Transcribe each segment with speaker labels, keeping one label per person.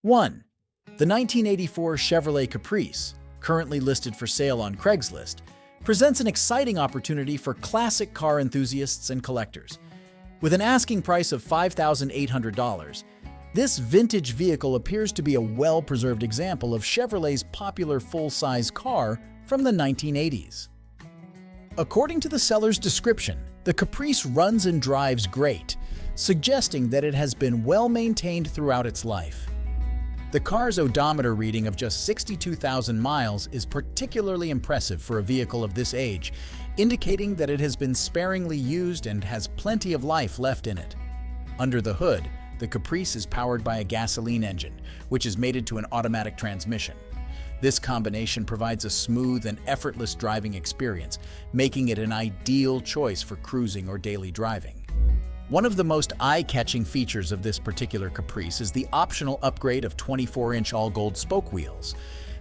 Speaker 1: 1. The 1984 Chevrolet Caprice, currently listed for sale on Craigslist, presents an exciting opportunity for classic car enthusiasts and collectors. With an asking price of $5,800, this vintage vehicle appears to be a well-preserved example of Chevrolet's popular full-size car from the 1980s. According to the seller's description, the Caprice runs and drives great, suggesting that it has been well-maintained throughout its life. The car's odometer reading of just 62,000 miles is particularly impressive for a vehicle of this age, indicating that it has been sparingly used and has plenty of life left in it. Under the hood, the Caprice is powered by a gasoline engine, which is mated to an automatic transmission. This combination provides a smooth and effortless driving experience, making it an ideal choice for cruising or daily driving. One of the most eye-catching features of this particular Caprice is the optional upgrade of 24-inch all-gold spoke wheels.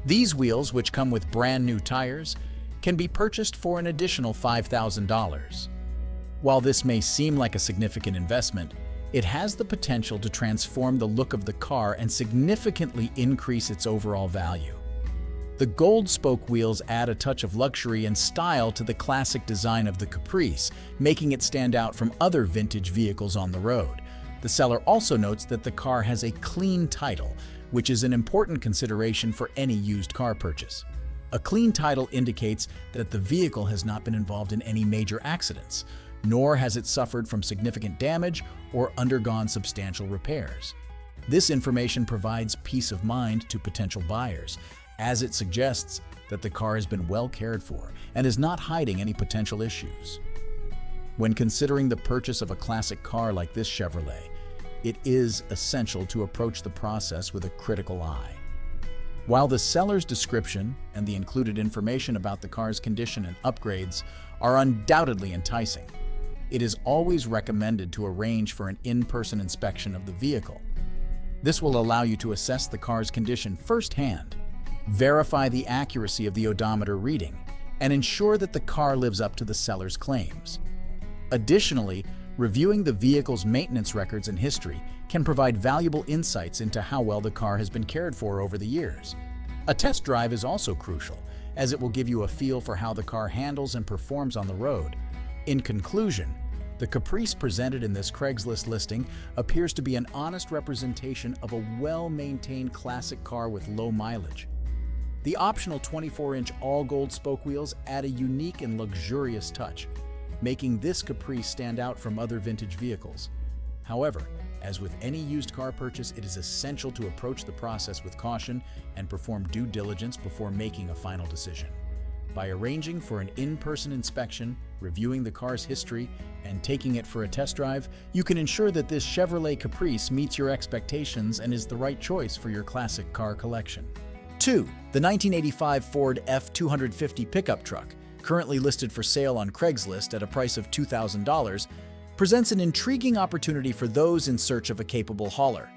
Speaker 1: These wheels, which come with brand new tires, can be purchased for an additional $5,000. While this may seem like a significant investment, it has the potential to transform the look of the car and significantly increase its overall value. The gold spoke wheels add a touch of luxury and style to the classic design of the Caprice, making it stand out from other vintage vehicles on the road. The seller also notes that the car has a clean title, which is an important consideration for any used car purchase. A clean title indicates that the vehicle has not been involved in any major accidents, nor has it suffered from significant damage or undergone substantial repairs. This information provides peace of mind to potential buyers, as it suggests that the car has been well cared for and is not hiding any potential issues. When considering the purchase of a classic car like this Chevrolet, it is essential to approach the process with a critical eye. While the seller's description and the included information about the car's condition and upgrades are undoubtedly enticing, it is always recommended to arrange for an in-person inspection of the vehicle. This will allow you to assess the car's condition firsthand, verify the accuracy of the odometer reading, and ensure that the car lives up to the seller's claims. Additionally, reviewing the vehicle's maintenance records and history can provide valuable insights into how well the car has been cared for over the years. A test drive is also crucial, as it will give you a feel for how the car handles and performs on the road. In conclusion, the Caprice presented in this Craigslist listing appears to be an honest representation of a well-maintained classic car with low mileage. The optional 24-inch all-gold spoke wheels add a unique and luxurious touch, making this Caprice stand out from other vintage vehicles. However, as with any used car purchase, it is essential to approach the process with caution and perform due diligence before making a final decision. By arranging for an in-person inspection, reviewing the car's history, and taking it for a test drive, you can ensure that this Chevrolet Caprice meets your expectations and is the right choice for your classic car collection. 2. The 1985 Ford F-250 pickup truck, currently listed for sale on Craigslist at a price of $2,000, presents an intriguing opportunity for those in search of a capable hauler.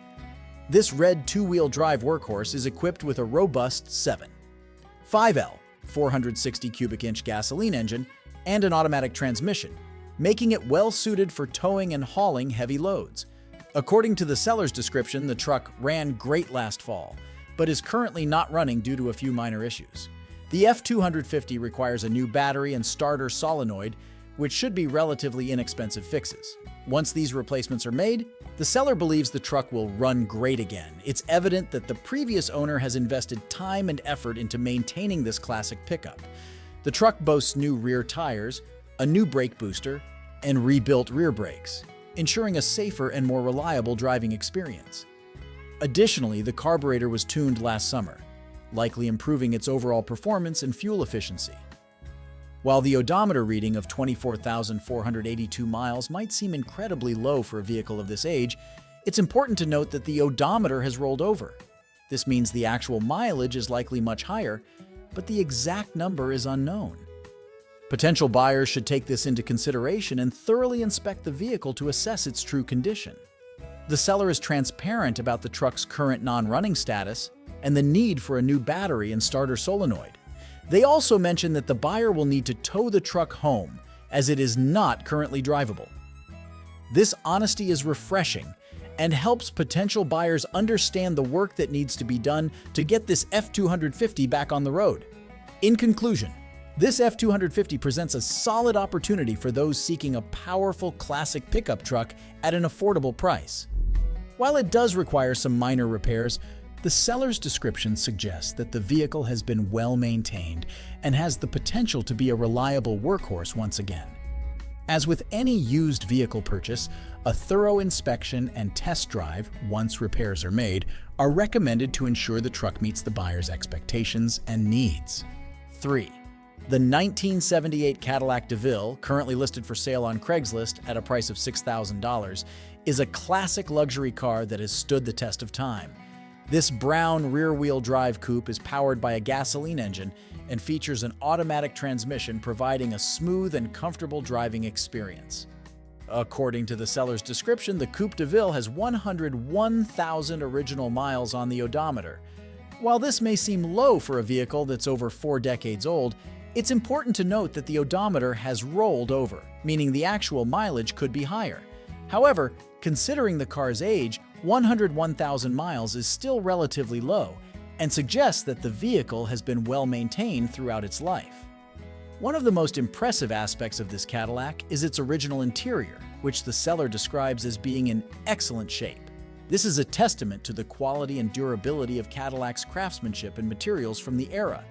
Speaker 1: This red two-wheel drive workhorse is equipped with a robust 7.5L 460 cubic inch gasoline engine and an automatic transmission, making it well suited for towing and hauling heavy loads. According to the seller's description, the truck ran great last fall, but is currently not running due to a few minor issues. The F-250 requires a new battery and starter solenoid, which should be relatively inexpensive fixes. Once these replacements are made, the seller believes the truck will run great again. It's evident that the previous owner has invested time and effort into maintaining this classic pickup. The truck boasts new rear tires, a new brake booster, and rebuilt rear brakes, ensuring a safer and more reliable driving experience. Additionally, the carburetor was tuned last summer, likely improving its overall performance and fuel efficiency. While the odometer reading of 24,482 miles might seem incredibly low for a vehicle of this age, it's important to note that the odometer has rolled over. This means the actual mileage is likely much higher, but the exact number is unknown. Potential buyers should take this into consideration and thoroughly inspect the vehicle to assess its true condition. The seller is transparent about the truck's current non-running status and the need for a new battery and starter solenoid. They also mention that the buyer will need to tow the truck home, as it is not currently drivable. This honesty is refreshing, and helps potential buyers understand the work that needs to be done to get this F250 back on the road. In conclusion, this F250 presents a solid opportunity for those seeking a powerful classic pickup truck at an affordable price. While it does require some minor repairs, the seller's description suggests that the vehicle has been well maintained and has the potential to be a reliable workhorse once again. As with any used vehicle purchase, a thorough inspection and test drive, once repairs are made, are recommended to ensure the truck meets the buyer's expectations and needs. 3. The 1978 Cadillac DeVille, currently listed for sale on Craigslist at a price of $6,000, is a classic luxury car that has stood the test of time. This brown rear-wheel drive coupe is powered by a gasoline engine and features an automatic transmission, providing a smooth and comfortable driving experience. According to the seller's description, the Coupe DeVille has 101,000 original miles on the odometer. While this may seem low for a vehicle that's over 4 decades old, it's important to note that the odometer has rolled over, meaning the actual mileage could be higher. However, considering the car's age, 101,000 miles is still relatively low and suggests that the vehicle has been well maintained throughout its life. One of the most impressive aspects of this Cadillac is its original interior, which the seller describes as being in excellent shape. This is a testament to the quality and durability of Cadillac's craftsmanship and materials from the era.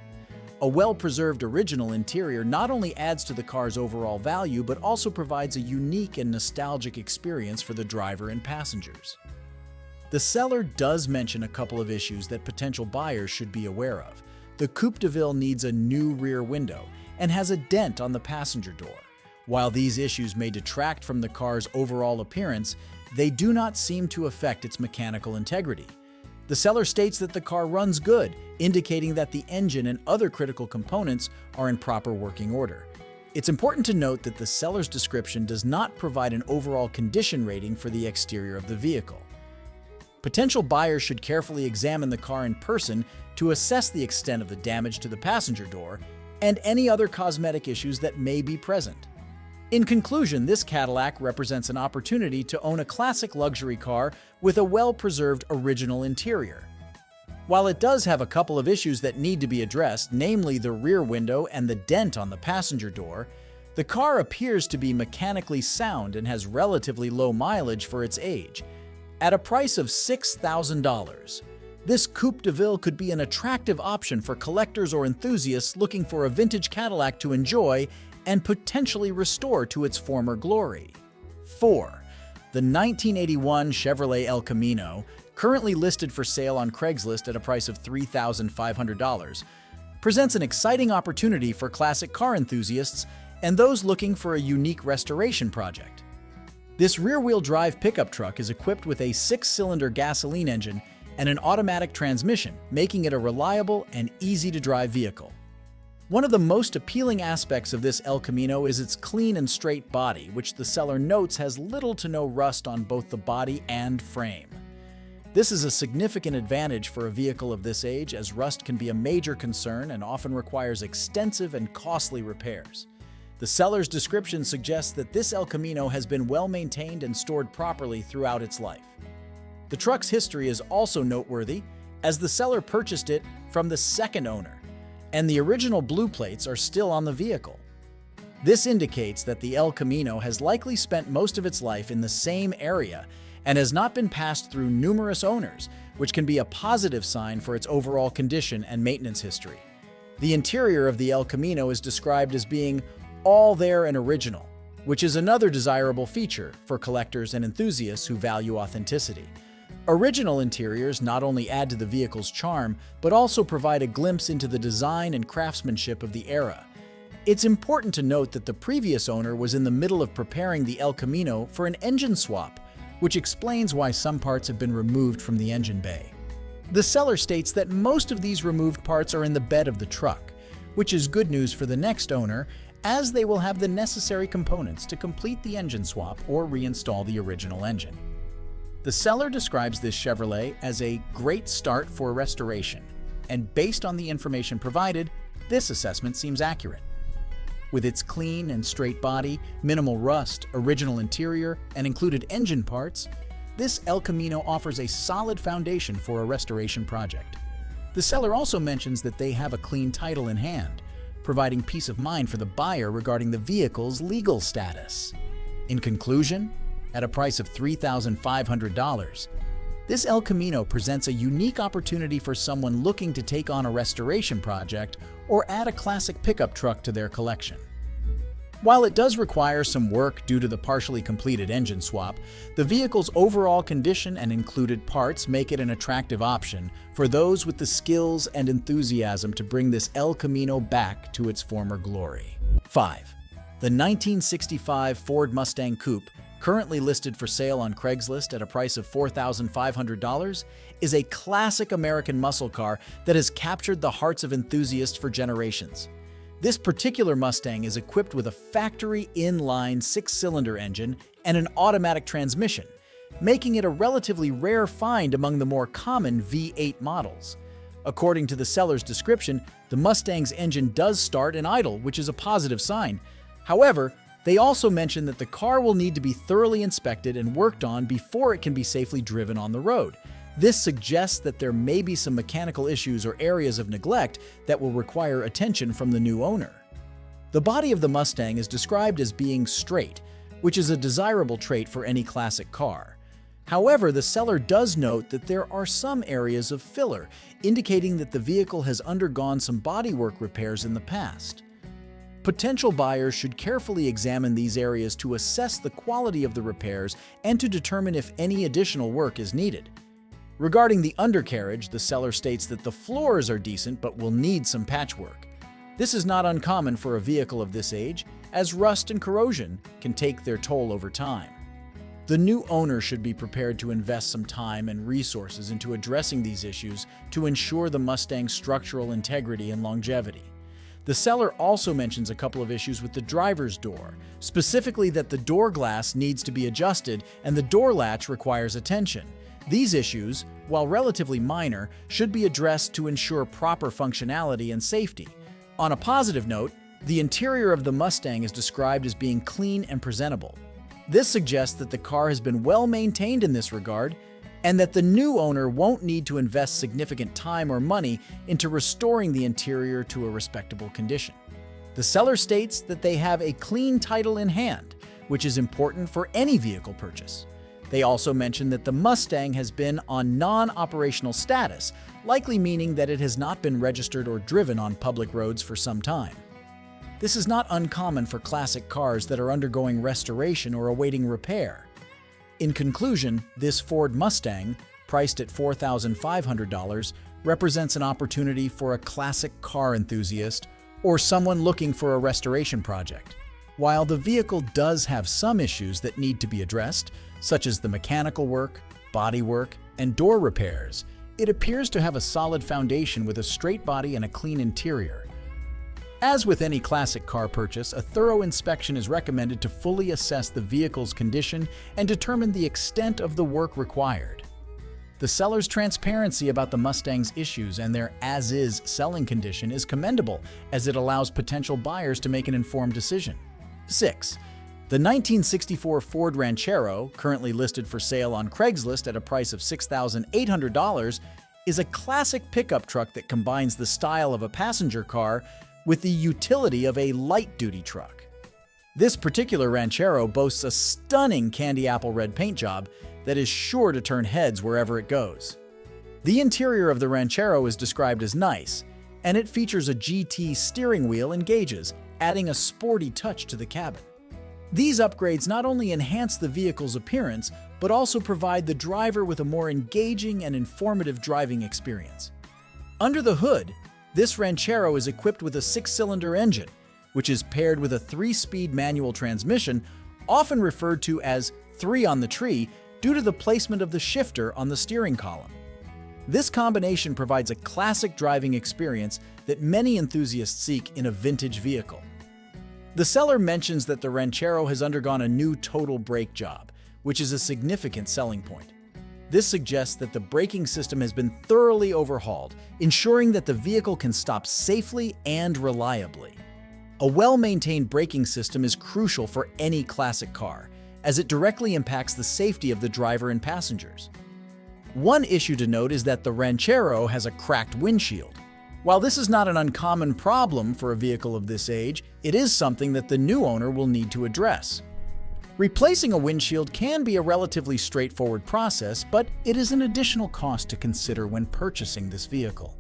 Speaker 1: A well-preserved original interior not only adds to the car's overall value, but also provides a unique and nostalgic experience for the driver and passengers. The seller does mention a couple of issues that potential buyers should be aware of. The Coupe DeVille needs a new rear window and has a dent on the passenger door. While these issues may detract from the car's overall appearance, they do not seem to affect its mechanical integrity. The seller states that the car runs good, indicating that the engine and other critical components are in proper working order. It's important to note that the seller's description does not provide an overall condition rating for the exterior of the vehicle. Potential buyers should carefully examine the car in person to assess the extent of the damage to the passenger door and any other cosmetic issues that may be present. In conclusion, this Cadillac represents an opportunity to own a classic luxury car with a well-preserved original interior. While it does have a couple of issues that need to be addressed, namely the rear window and the dent on the passenger door, the car appears to be mechanically sound and has relatively low mileage for its age. At a price of $6,000, this Coupe DeVille could be an attractive option for collectors or enthusiasts looking for a vintage Cadillac to enjoy and potentially restore to its former glory. 4. The 1981 Chevrolet El Camino, currently listed for sale on Craigslist at a price of $3,500, presents an exciting opportunity for classic car enthusiasts and those looking for a unique restoration project. This rear-wheel drive pickup truck is equipped with a 6-cylinder gasoline engine and an automatic transmission, making it a reliable and easy-to-drive vehicle. One of the most appealing aspects of this El Camino is its clean and straight body, which the seller notes has little to no rust on both the body and frame. This is a significant advantage for a vehicle of this age, as rust can be a major concern and often requires extensive and costly repairs. The seller's description suggests that this El Camino has been well maintained and stored properly throughout its life. The truck's history is also noteworthy, as the seller purchased it from the second owner, and the original blue plates are still on the vehicle. This indicates that the El Camino has likely spent most of its life in the same area and has not been passed through numerous owners, which can be a positive sign for its overall condition and maintenance history. The interior of the El Camino is described as being all there and original, which is another desirable feature for collectors and enthusiasts who value authenticity. Original interiors not only add to the vehicle's charm, but also provide a glimpse into the design and craftsmanship of the era. It's important to note that the previous owner was in the middle of preparing the El Camino for an engine swap, which explains why some parts have been removed from the engine bay. The seller states that most of these removed parts are in the bed of the truck, which is good news for the next owner, as they will have the necessary components to complete the engine swap or reinstall the original engine. The seller describes this Chevrolet as a great start for restoration, and based on the information provided, this assessment seems accurate. With its clean and straight body, minimal rust, original interior, and included engine parts, this El Camino offers a solid foundation for a restoration project. The seller also mentions that they have a clean title in hand, providing peace of mind for the buyer regarding the vehicle's legal status. In conclusion, at a price of $3,500, this El Camino presents a unique opportunity for someone looking to take on a restoration project or add a classic pickup truck to their collection. While it does require some work due to the partially completed engine swap, the vehicle's overall condition and included parts make it an attractive option for those with the skills and enthusiasm to bring this El Camino back to its former glory. 5. The 1965 Ford Mustang Coupe, currently listed for sale on Craigslist at a price of $4,500, is a classic American muscle car that has captured the hearts of enthusiasts for generations. This particular Mustang is equipped with a factory inline 6-cylinder engine and an automatic transmission, making it a relatively rare find among the more common V8 models. According to the seller's description, the Mustang's engine does start and idle, which is a positive sign. However, they also mention that the car will need to be thoroughly inspected and worked on before it can be safely driven on the road. This suggests that there may be some mechanical issues or areas of neglect that will require attention from the new owner. The body of the Mustang is described as being straight, which is a desirable trait for any classic car. However, the seller does note that there are some areas of filler, indicating that the vehicle has undergone some bodywork repairs in the past. Potential buyers should carefully examine these areas to assess the quality of the repairs and to determine if any additional work is needed. Regarding the undercarriage, the seller states that the floors are decent but will need some patchwork. This is not uncommon for a vehicle of this age, as rust and corrosion can take their toll over time. The new owner should be prepared to invest some time and resources into addressing these issues to ensure the Mustang's structural integrity and longevity. The seller also mentions a couple of issues with the driver's door, specifically that the door glass needs to be adjusted and the door latch requires attention. These issues, while relatively minor, should be addressed to ensure proper functionality and safety. On a positive note, the interior of the Mustang is described as being clean and presentable. This suggests that the car has been well maintained in this regard, and that the new owner won't need to invest significant time or money into restoring the interior to a respectable condition. The seller states that they have a clean title in hand, which is important for any vehicle purchase. They also mention that the Mustang has been on non-operational status, likely meaning that it has not been registered or driven on public roads for some time. This is not uncommon for classic cars that are undergoing restoration or awaiting repair. In conclusion, this Ford Mustang, priced at $4,500, represents an opportunity for a classic car enthusiast or someone looking for a restoration project. While the vehicle does have some issues that need to be addressed, such as the mechanical work, body work, and door repairs, it appears to have a solid foundation with a straight body and a clean interior. As with any classic car purchase, a thorough inspection is recommended to fully assess the vehicle's condition and determine the extent of the work required. The seller's transparency about the Mustang's issues and their as-is selling condition is commendable, as it allows potential buyers to make an informed decision. 6. The 1964 Ford Ranchero, currently listed for sale on Craigslist at a price of $6,800, is a classic pickup truck that combines the style of a passenger car with the utility of a light-duty truck. This particular Ranchero boasts a stunning candy apple red paint job that is sure to turn heads wherever it goes. The interior of the Ranchero is described as nice, and it features a GT steering wheel and gauges, adding a sporty touch to the cabin. These upgrades not only enhance the vehicle's appearance, but also provide the driver with a more engaging and informative driving experience. Under the hood, this Ranchero is equipped with a 6-cylinder engine, which is paired with a 3-speed manual transmission, often referred to as 3 on the tree due to the placement of the shifter on the steering column. This combination provides a classic driving experience that many enthusiasts seek in a vintage vehicle. The seller mentions that the Ranchero has undergone a new total brake job, which is a significant selling point. This suggests that the braking system has been thoroughly overhauled, ensuring that the vehicle can stop safely and reliably. A well-maintained braking system is crucial for any classic car, as it directly impacts the safety of the driver and passengers. One issue to note is that the Ranchero has a cracked windshield. While this is not an uncommon problem for a vehicle of this age, it is something that the new owner will need to address. Replacing a windshield can be a relatively straightforward process, but it is an additional cost to consider when purchasing this vehicle.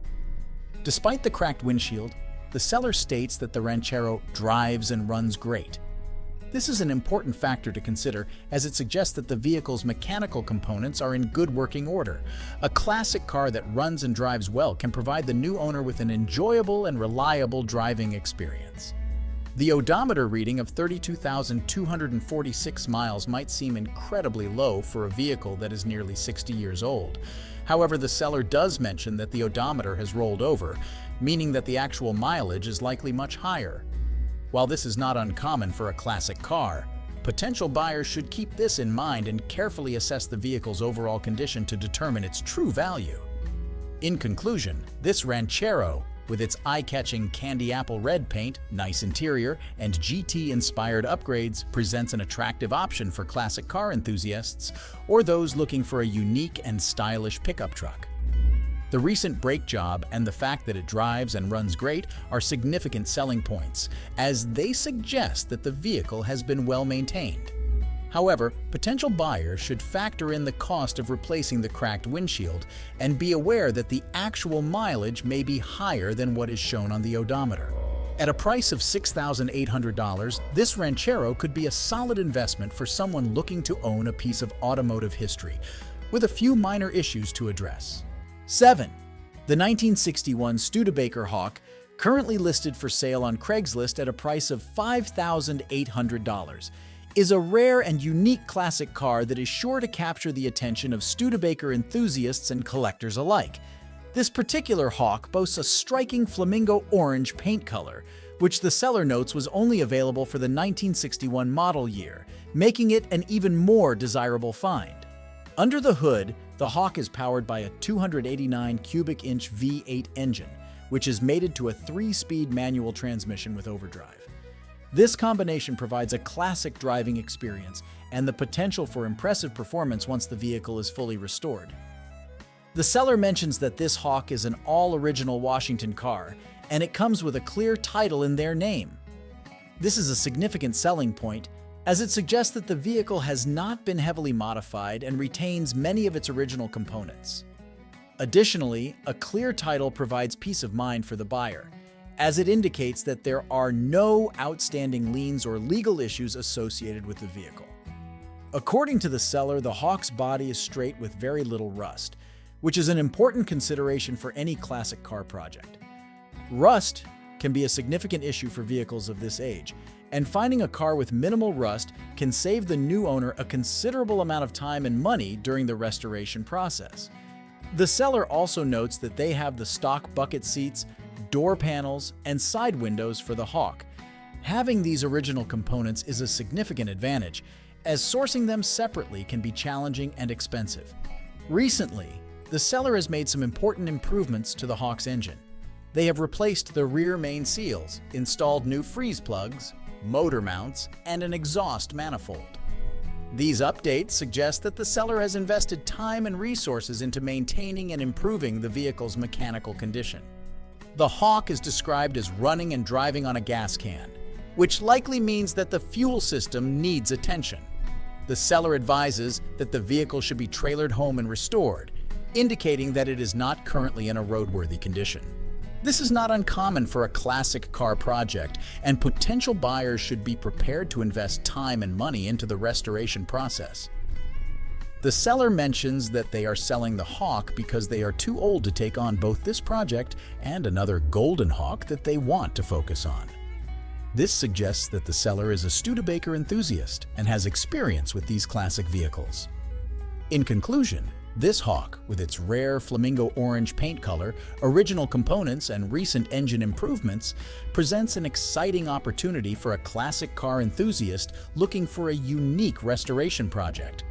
Speaker 1: Despite the cracked windshield, the seller states that the Ranchero drives and runs great. This is an important factor to consider, as it suggests that the vehicle's mechanical components are in good working order. A classic car that runs and drives well can provide the new owner with an enjoyable and reliable driving experience. The odometer reading of 32,246 miles might seem incredibly low for a vehicle that is nearly 60 years old. However, the seller does mention that the odometer has rolled over, meaning that the actual mileage is likely much higher. While this is not uncommon for a classic car, potential buyers should keep this in mind and carefully assess the vehicle's overall condition to determine its true value. In conclusion, this Ranchero, with its eye-catching candy apple red paint, nice interior, and GT-inspired upgrades, presents an attractive option for classic car enthusiasts or those looking for a unique and stylish pickup truck. The recent brake job and the fact that it drives and runs great are significant selling points, as they suggest that the vehicle has been well maintained. However, potential buyers should factor in the cost of replacing the cracked windshield and be aware that the actual mileage may be higher than what is shown on the odometer. At a price of $6,800, this Ranchero could be a solid investment for someone looking to own a piece of automotive history, with a few minor issues to address. 7. The 1961 Studebaker Hawk, currently listed for sale on Craigslist at a price of $5,800, is a rare and unique classic car that is sure to capture the attention of Studebaker enthusiasts and collectors alike. This particular Hawk boasts a striking flamingo orange paint color, which the seller notes was only available for the 1961 model year, making it an even more desirable find. Under the hood, the Hawk is powered by a 289 cubic inch V8 engine, which is mated to a 3-speed manual transmission with overdrive. This combination provides a classic driving experience and the potential for impressive performance once the vehicle is fully restored. The seller mentions that this Hawk is an all-original Washington car, and it comes with a clear title in their name. This is a significant selling point, as it suggests that the vehicle has not been heavily modified and retains many of its original components. Additionally, a clear title provides peace of mind for the buyer, as it indicates that there are no outstanding liens or legal issues associated with the vehicle. According to the seller, the Hawk's body is straight with very little rust, which is an important consideration for any classic car project. Rust can be a significant issue for vehicles of this age, and finding a car with minimal rust can save the new owner a considerable amount of time and money during the restoration process. The seller also notes that they have the stock bucket seats, door panels, and side windows for the Hawk. Having these original components is a significant advantage, as sourcing them separately can be challenging and expensive. Recently, the seller has made some important improvements to the Hawk's engine. They have replaced the rear main seals, installed new freeze plugs, motor mounts, and an exhaust manifold. These updates suggest that the seller has invested time and resources into maintaining and improving the vehicle's mechanical condition. The Hawk is described as running and driving on a gas can, which likely means that the fuel system needs attention. The seller advises that the vehicle should be trailered home and restored, indicating that it is not currently in a roadworthy condition. This is not uncommon for a classic car project, and potential buyers should be prepared to invest time and money into the restoration process. The seller mentions that they are selling the Hawk because they are too old to take on both this project and another golden Hawk that they want to focus on. This suggests that the seller is a Studebaker enthusiast and has experience with these classic vehicles. In conclusion, this Hawk, with its rare flamingo orange paint color, original components, and recent engine improvements, presents an exciting opportunity for a classic car enthusiast looking for a unique restoration project.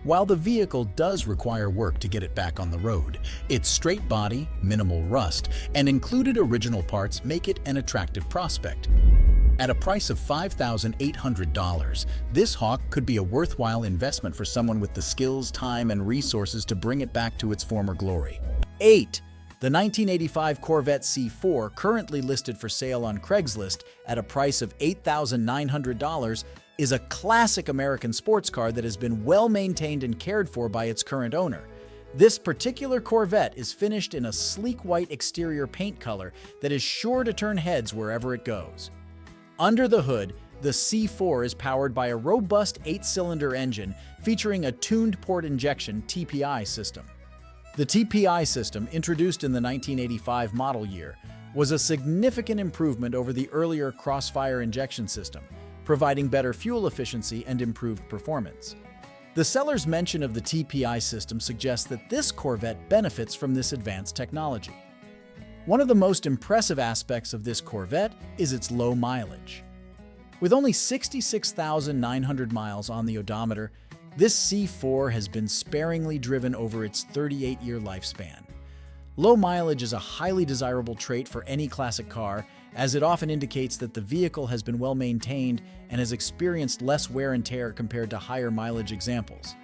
Speaker 1: While the vehicle does require work to get it back on the road, its straight body, minimal rust, and included original parts make it an attractive prospect.
Speaker 2: At a price of $5,800, this Hawk could be a worthwhile investment for someone with the skills, time, and resources to bring it back to its former glory.
Speaker 1: 8. The 1985 Corvette C4, currently listed for sale on Craigslist at a price of $8,900, is a classic American sports car that has been well maintained and cared for by its current owner. This particular Corvette is finished in a sleek white exterior paint color that is sure to turn heads wherever it goes. Under the hood, the C4 is powered by a robust 8-cylinder engine featuring a tuned port injection (TPI) system. The TPI system, introduced in the 1985 model year, was a significant improvement over the earlier Crossfire injection system, providing better fuel efficiency and improved performance. The seller's mention of the TPI system suggests that this Corvette benefits from this advanced technology. One of the most impressive aspects of this Corvette is its low mileage. With only 66,900 miles on the odometer, this C4 has been sparingly driven over its 38-year lifespan. Low mileage is a highly desirable trait for any classic car, as it often indicates that the vehicle has been well maintained and has experienced less wear and tear compared to higher mileage examples.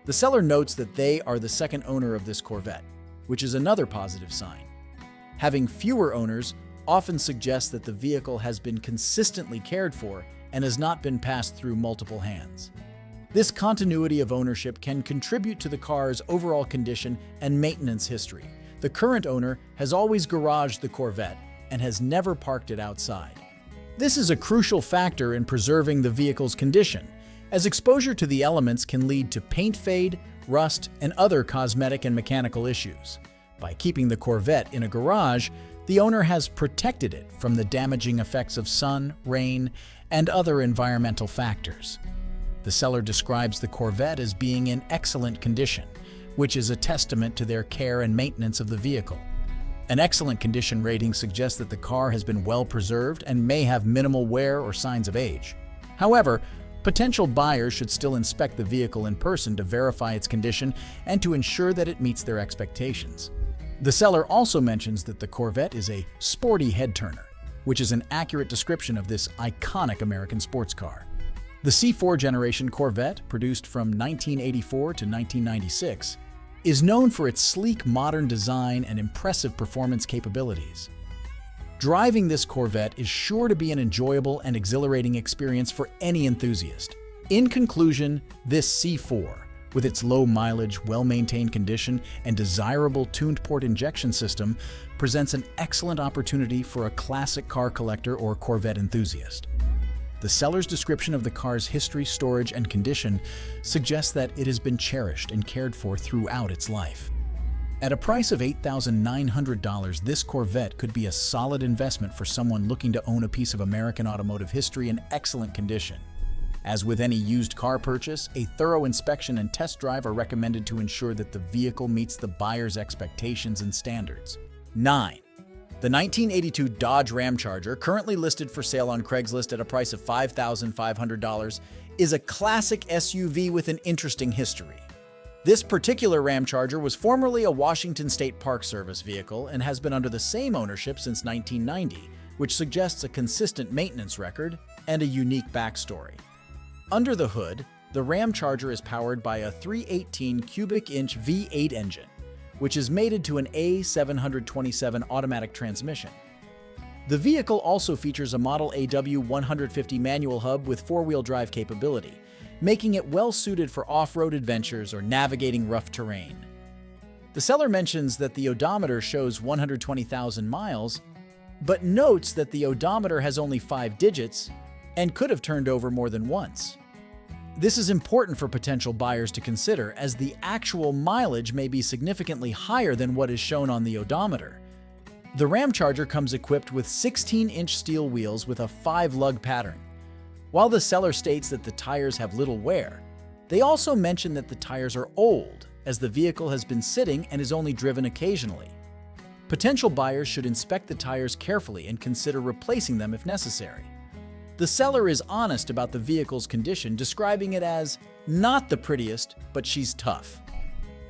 Speaker 1: The seller notes that they are the second owner of this Corvette, which is another positive sign. Having fewer owners often suggests that the vehicle has been consistently cared for and has not been passed through multiple hands. This continuity of ownership can contribute to the car's overall condition and maintenance history. The current owner has always garaged the Corvette and has never parked it outside. This is a crucial factor in preserving the vehicle's condition, as exposure to the elements can lead to paint fade, rust, and other cosmetic and mechanical issues. By keeping the Corvette in a garage, the owner has protected it from the damaging effects of sun, rain, and other environmental factors. The seller describes the Corvette as being in excellent condition, which is a testament to their care and maintenance of the vehicle. An excellent condition rating suggests that the car has been well preserved and may have minimal wear or signs of age. However, potential buyers should still inspect the vehicle in person to verify its condition and to ensure that it meets their expectations. The seller also mentions that the Corvette is a sporty head-turner, which is an accurate description of this iconic American sports car. The C4 generation Corvette, produced from 1984 to 1996, is known for its sleek modern design and impressive performance capabilities. Driving this Corvette is sure to be an enjoyable and exhilarating experience for any enthusiast. In conclusion, this C4, with its low mileage, well-maintained condition, and desirable tuned port injection system, presents an excellent opportunity for a classic car collector or Corvette enthusiast. The seller's description of the car's history, storage, and condition suggests that it has been cherished and cared for throughout its life. At a price of $8,900, this Corvette could be a solid investment for someone looking to own a piece of American automotive history in excellent condition. As with any used car purchase, a thorough inspection and test drive are recommended to ensure that the vehicle meets the buyer's expectations and standards. 9. The 1982 Dodge Ramcharger, currently listed for sale on Craigslist at a price of $5,500, is a classic SUV with an interesting history. This particular Ramcharger was formerly a Washington State Park Service vehicle and has been under the same ownership since 1990, which suggests a consistent maintenance record and a unique backstory. Under the hood, the Ramcharger is powered by a 318 cubic inch V8 engine, which is mated to an A727 automatic transmission. The vehicle also features a Model AW 150 manual hub with four-wheel drive capability, making it well-suited for off-road adventures or navigating rough terrain. The seller mentions that the odometer shows 120,000 miles, but notes that the odometer has only 5 digits and could have turned over more than once. This is important for potential buyers to consider, as the actual mileage may be significantly higher than what is shown on the odometer. The Ramcharger comes equipped with 16-inch steel wheels with a 5-lug pattern. While the seller states that the tires have little wear, they also mention that the tires are old, as the vehicle has been sitting and is only driven occasionally. Potential buyers should inspect the tires carefully and consider replacing them if necessary. The seller is honest about the vehicle's condition, describing it as not the prettiest, but she's tough.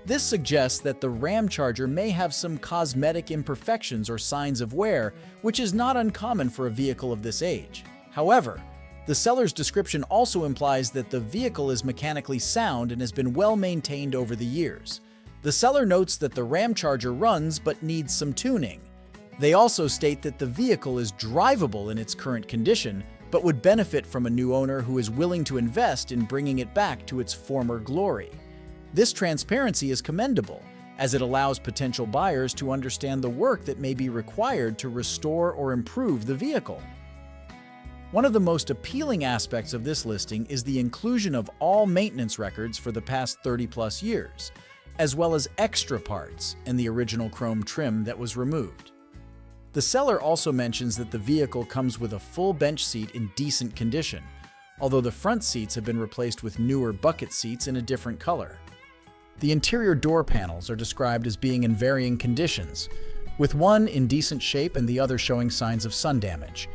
Speaker 1: This suggests that the Ramcharger may have some cosmetic imperfections or signs of wear, which is not uncommon for a vehicle of this age. However, the seller's description also implies that the vehicle is mechanically sound and has been well maintained over the years. The seller notes that the Ramcharger runs but needs some tuning. They also state that the vehicle is drivable in its current condition, but would benefit from a new owner who is willing to invest in bringing it back to its former glory. This transparency is commendable, as it allows potential buyers to understand the work that may be required to restore or improve the vehicle. One of the most appealing aspects of this listing is the inclusion of all maintenance records for the past 30-plus years, as well as extra parts and the original chrome trim that was removed. The seller also mentions that the vehicle comes with a full bench seat in decent condition, although the front seats have been replaced with newer bucket seats in a different color. The interior door panels are described as being in varying conditions, with one in decent shape and the other showing signs of sun damage.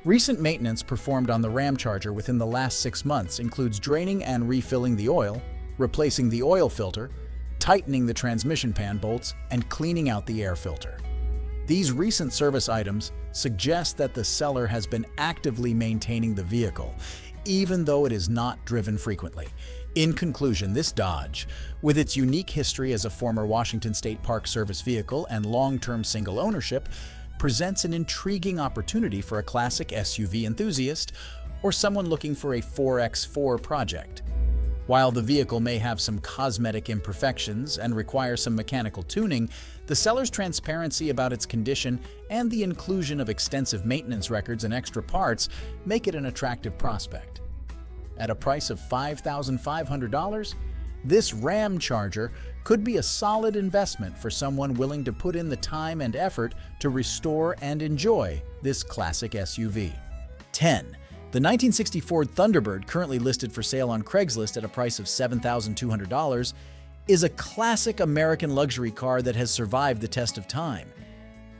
Speaker 1: Recent maintenance performed on the Ramcharger within the last 6 months includes draining and refilling the oil, replacing the oil filter, tightening the transmission pan bolts, and cleaning out the air filter. These recent service items suggest that the seller has been actively maintaining the vehicle, even though it is not driven frequently. In conclusion, this Dodge, with its unique history as a former Washington State Park Service vehicle and long-term single ownership, presents an intriguing opportunity for a classic SUV enthusiast or someone looking for a 4x4 project. While the vehicle may have some cosmetic imperfections and require some mechanical tuning, the seller's transparency about its condition and the inclusion of extensive maintenance records and extra parts make it an attractive prospect. At a price of $5,500, this Ramcharger could be a solid investment for someone willing to put in the time and effort to restore and enjoy this classic SUV. 10. The 1960 Ford Thunderbird, currently listed for sale on Craigslist at a price of $7,200, is a classic American luxury car that has survived the test of time.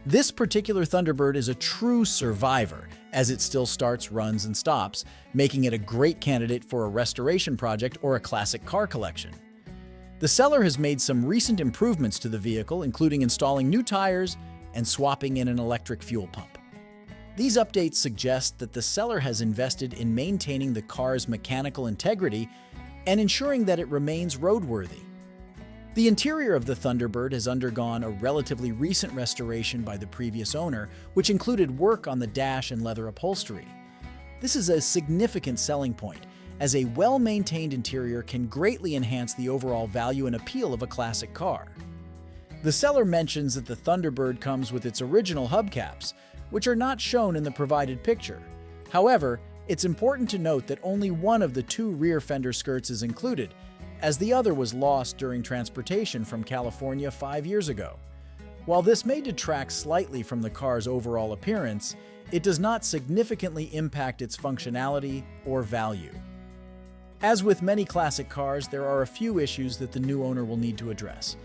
Speaker 1: This particular Thunderbird is a true survivor, as it still starts, runs, and stops, making it a great candidate for a restoration project or a classic car collection. The seller has made some recent improvements to the vehicle, including installing new tires and swapping in an electric fuel pump. These updates suggest that the seller has invested in maintaining the car's mechanical integrity and ensuring that it remains roadworthy. The interior of the Thunderbird has undergone a relatively recent restoration by the previous owner, which included work on the dash and leather upholstery. This is a significant selling point, as a well-maintained interior can greatly enhance the overall value and appeal of a classic car. The seller mentions that the Thunderbird comes with its original hubcaps, which are not shown in the provided picture. However, it's important to note that only one of the 2 rear fender skirts is included, as the other was lost during transportation from California 5 years ago. While this may detract slightly from the car's overall appearance, it does not significantly impact its functionality or value. As with many classic cars, there are a few issues that the new owner will need to address.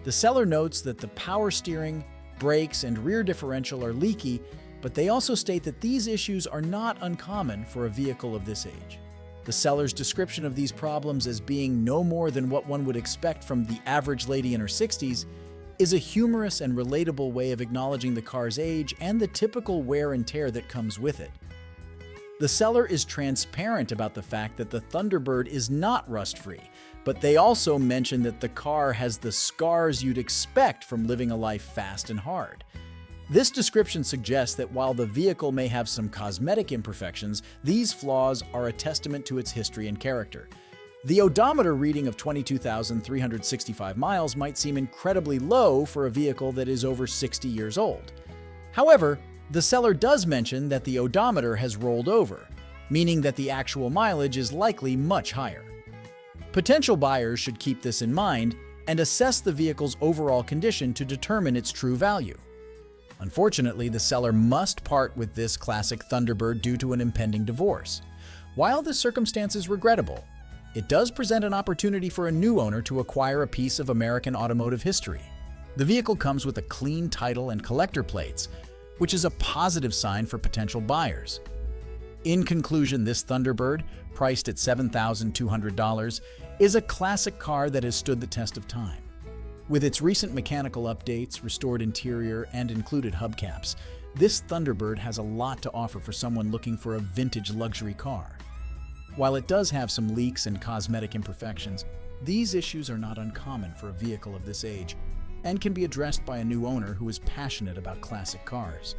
Speaker 1: The seller notes that the power steering, brakes, and rear differential are leaky, but they also state that these issues are not uncommon for a vehicle of this age. The seller's description of these problems as being no more than what one would expect from the average lady in her 60s is a humorous and relatable way of acknowledging the car's age and the typical wear and tear that comes with it. The seller is transparent about the fact that the Thunderbird is not rust-free, but they also mention that the car has the scars you'd expect from living a life fast and hard. This description suggests that while the vehicle may have some cosmetic imperfections, these flaws are a testament to its history and character. The odometer reading of 22,365 miles might seem incredibly low for a vehicle that is over 60 years old. However, the seller does mention that the odometer has rolled over, meaning that the actual mileage is likely much higher. Potential buyers should keep this in mind and assess the vehicle's overall condition to determine its true value. Unfortunately, the seller must part with this classic Thunderbird due to an impending divorce. While this circumstance is regrettable, it does present an opportunity for a new owner to acquire a piece of American automotive history. The vehicle comes with a clean title and collector plates, which is a positive sign for potential buyers. In conclusion, this Thunderbird, priced at $7,200, is a classic car that has stood the test of time. With its recent mechanical updates, restored interior, and included hubcaps,
Speaker 2: This Thunderbird has a lot to offer for someone looking for a vintage luxury car. While it does have some leaks and cosmetic imperfections, these issues are not uncommon for a vehicle of this age and can be addressed by a new owner who is passionate about classic cars.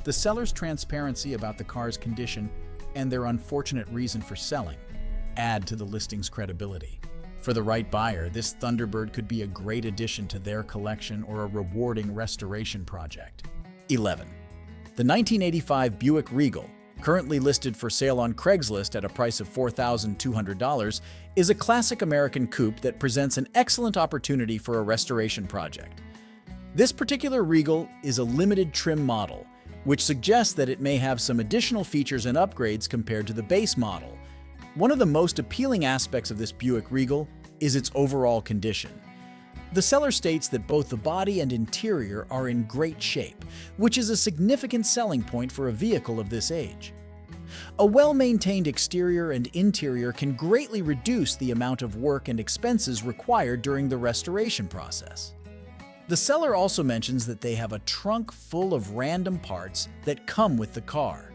Speaker 2: The seller's transparency about the car's condition and their unfortunate reason for selling add to the listing's credibility. For the right buyer, this Thunderbird could be a great addition to their collection or a rewarding restoration project.
Speaker 1: 11. The 1985 Buick Regal, currently listed for sale on Craigslist at a price of $4,200, is a classic American coupe that presents an excellent opportunity for a restoration project. This particular Regal is a limited trim model, which suggests that it may have some additional features and upgrades compared to the base model. One of the most appealing aspects of this Buick Regal is its overall condition. The seller states that both the body and interior are in great shape, which is a significant selling point for a vehicle of this age. A well-maintained exterior and interior can greatly reduce the amount of work and expenses required during the restoration process. The seller also mentions that they have a trunk full of random parts that come with the car.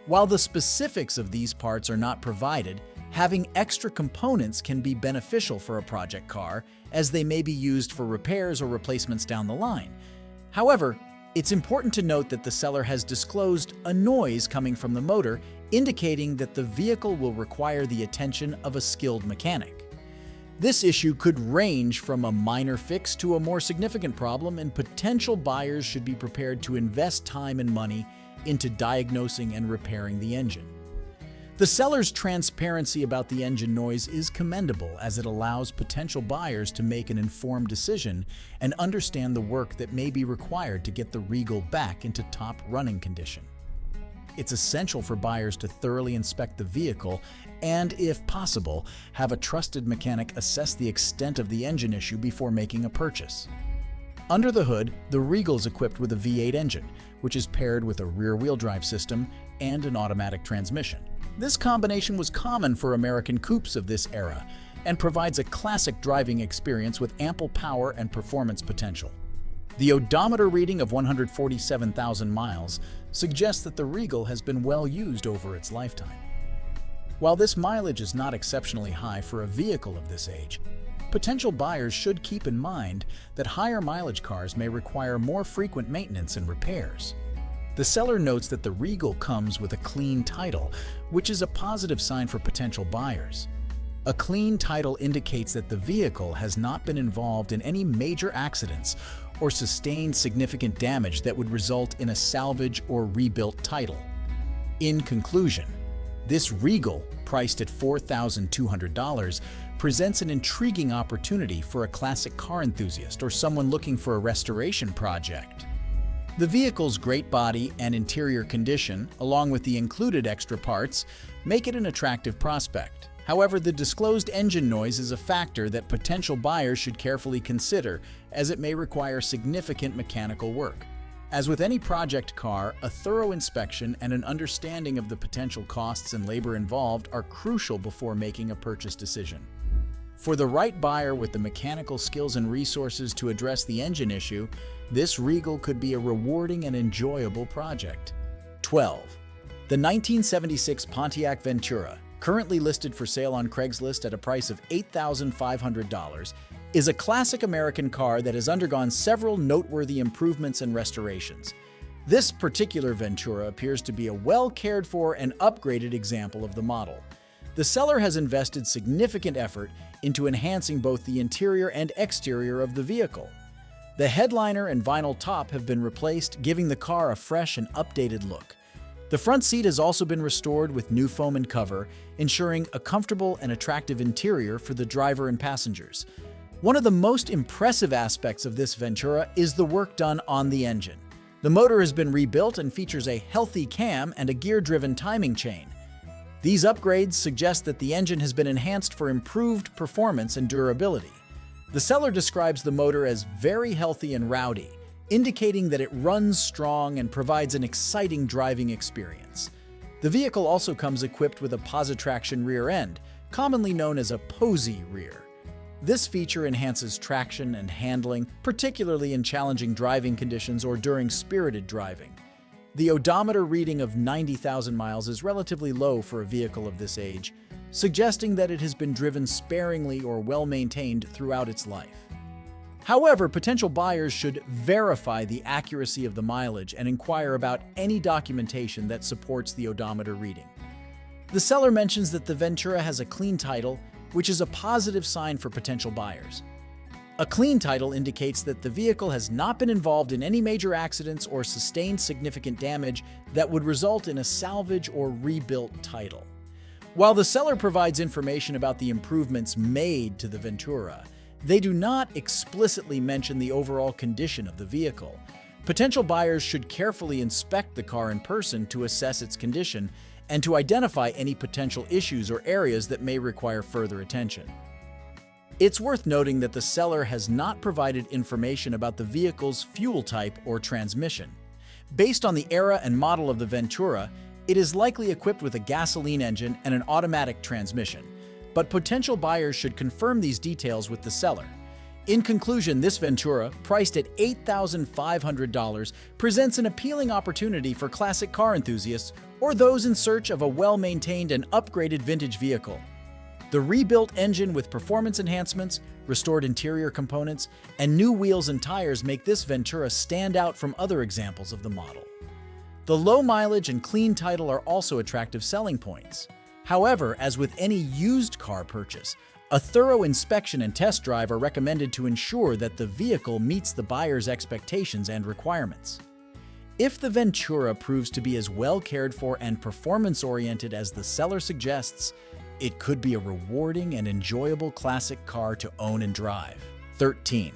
Speaker 1: While the specifics of these parts are not provided, having extra components can be beneficial for a project car, as they may be used for repairs or replacements down the line. However, it's important to note that the seller has disclosed a noise coming from the motor, indicating that the vehicle will require the attention of a skilled mechanic. This issue could range from a minor fix to a more significant problem, and potential buyers should be prepared to invest time and money into diagnosing and repairing the engine. The seller's transparency about the engine noise is commendable, as it allows potential buyers to make an informed decision and understand the work that may be required to get the Regal back into top running condition. It's essential for buyers to thoroughly inspect the vehicle and, if possible, have a trusted mechanic assess the extent of the engine issue before making a purchase. Under the hood, the Regal is equipped with a V8 engine, which is paired with a rear-wheel drive system and an automatic transmission. This combination was common for American coupes of this era and provides a classic driving experience with ample power and performance potential. The odometer reading of 147,000 miles suggests that the Regal has been well used over its lifetime. While this mileage is not exceptionally high for a vehicle of this age, potential buyers should keep in mind that higher mileage cars may require more frequent maintenance and repairs. The seller notes that the Regal comes with a clean title, which is a positive sign for potential buyers. A clean title indicates that the vehicle has not been involved in any major accidents or sustained significant damage that would result in a salvage or rebuilt title. In conclusion, this Regal, priced at $4,200, presents an intriguing opportunity for a classic car enthusiast or someone looking for a restoration project. The vehicle's great body and interior condition, along with the included extra parts, make it an attractive prospect. However, the disclosed engine noise is a factor that potential buyers should carefully consider, as it may require significant mechanical work. As with any project car, a thorough inspection and an understanding of the potential costs and labor involved are crucial before making a purchase decision. For the right buyer with the mechanical skills and resources to address the engine issue, this Regal could be a rewarding and enjoyable project. 12. The 1976 Pontiac Ventura, currently listed for sale on Craigslist at a price of $8,500, is a classic American car that has undergone several noteworthy improvements and restorations. This particular Ventura appears to be a well-cared-for and upgraded example of the model. The seller has invested significant effort into enhancing both the interior and exterior of the vehicle. The headliner and vinyl top have been replaced, giving the car a fresh and updated look. The front seat has also been restored with new foam and cover, ensuring a comfortable and attractive interior for the driver and passengers. One of the most impressive aspects of this Ventura is the work done on the engine. The motor has been rebuilt and features a healthy cam and a gear-driven timing chain. These upgrades suggest that the engine has been enhanced for improved performance and durability. The seller describes the motor as very healthy and rowdy, indicating that it runs strong and provides an exciting driving experience. The vehicle also comes equipped with a positraction rear end, commonly known as a posy rear. This feature enhances traction and handling, particularly in challenging driving conditions or during spirited driving. The odometer reading of 90,000 miles is relatively low for a vehicle of this age, suggesting that it has been driven sparingly or well-maintained throughout its life. However, potential buyers should verify the accuracy of the mileage and inquire about any documentation that supports the odometer reading. The seller mentions that the Ventura has a clean title, which is a positive sign for potential buyers. A clean title indicates that the vehicle has not been involved in any major accidents or sustained significant damage that would result in a salvage or rebuilt title. While the seller provides information about the improvements made to the Ventura, they do not explicitly mention the overall condition of the vehicle. Potential buyers should carefully inspect the car in person to assess its condition and to identify any potential issues or areas that may require further attention. It's worth noting that the seller has not provided information about the vehicle's fuel type or transmission. Based on the era and model of the Ventura, it is likely equipped with a gasoline engine and an automatic transmission, but potential buyers should confirm these details with the seller. In conclusion, this Ventura, priced at $8,500, presents an appealing opportunity for classic car enthusiasts or those in search of a well-maintained and upgraded vintage vehicle. The rebuilt engine with performance enhancements, restored interior components, and new wheels and tires make this Ventura stand out from other examples of the model. The low mileage and clean title are also attractive selling points. However, as with any used car purchase, a thorough inspection and test drive are recommended to ensure that the vehicle meets the buyer's expectations and requirements. If the Ventura proves to be as well cared for and performance-oriented as the seller suggests, it could be a rewarding and enjoyable classic car to own and drive. 13.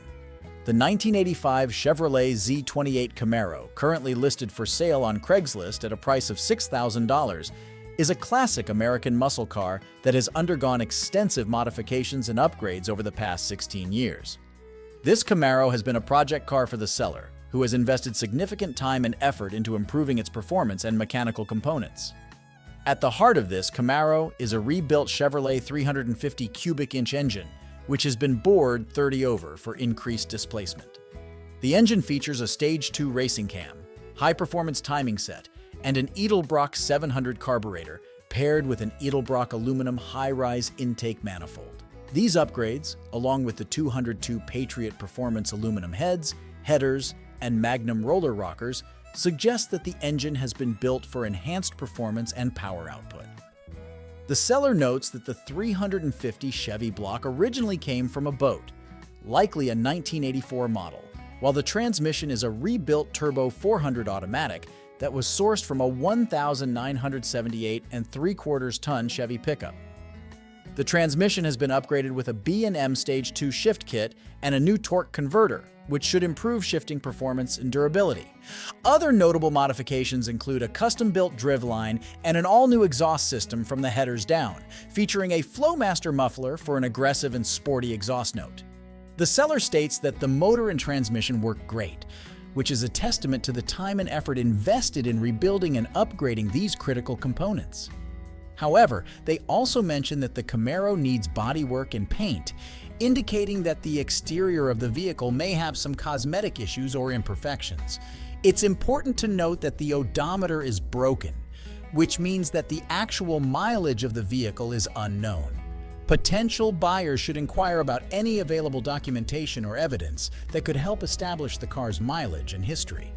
Speaker 1: The 1985 Chevrolet Z28 Camaro, currently listed for sale on Craigslist at a price of $6,000, is a classic American muscle car that has undergone extensive modifications and upgrades over the past 16 years. This Camaro has been a project car for the seller, who has invested significant time and effort into improving its performance and mechanical components. At the heart of this Camaro is a rebuilt Chevrolet 350 cubic inch engine, which has been bored 30 over for increased displacement. The engine features a Stage 2 racing cam, high-performance timing set, and an Edelbrock 700 carburetor paired with an Edelbrock aluminum high-rise intake manifold. These upgrades, along with the 202 Patriot Performance aluminum heads, headers, and Magnum roller rockers, suggest that the engine has been built for enhanced performance and power output. The seller notes that the 350 Chevy block originally came from a boat, likely a 1984 model, while the transmission is a rebuilt turbo 400 automatic that was sourced from a 1,978 3/4 ton Chevy pickup. The transmission has been upgraded with a B&M Stage 2 shift kit and a new torque converter, which should improve shifting performance and durability. Other notable modifications include a custom-built driveline and an all-new exhaust system from the headers down, featuring a Flowmaster muffler for an aggressive and sporty exhaust note. The seller states that the motor and transmission work great, which is a testament to the time and effort invested in rebuilding and upgrading these critical components. However, they also mention that the Camaro needs bodywork and paint, indicating that the exterior of the vehicle may have some cosmetic issues or imperfections. It's important to note that the odometer is broken, which means that the actual mileage of the vehicle is unknown. Potential buyers should inquire about any available documentation or evidence that could help establish the car's mileage and history.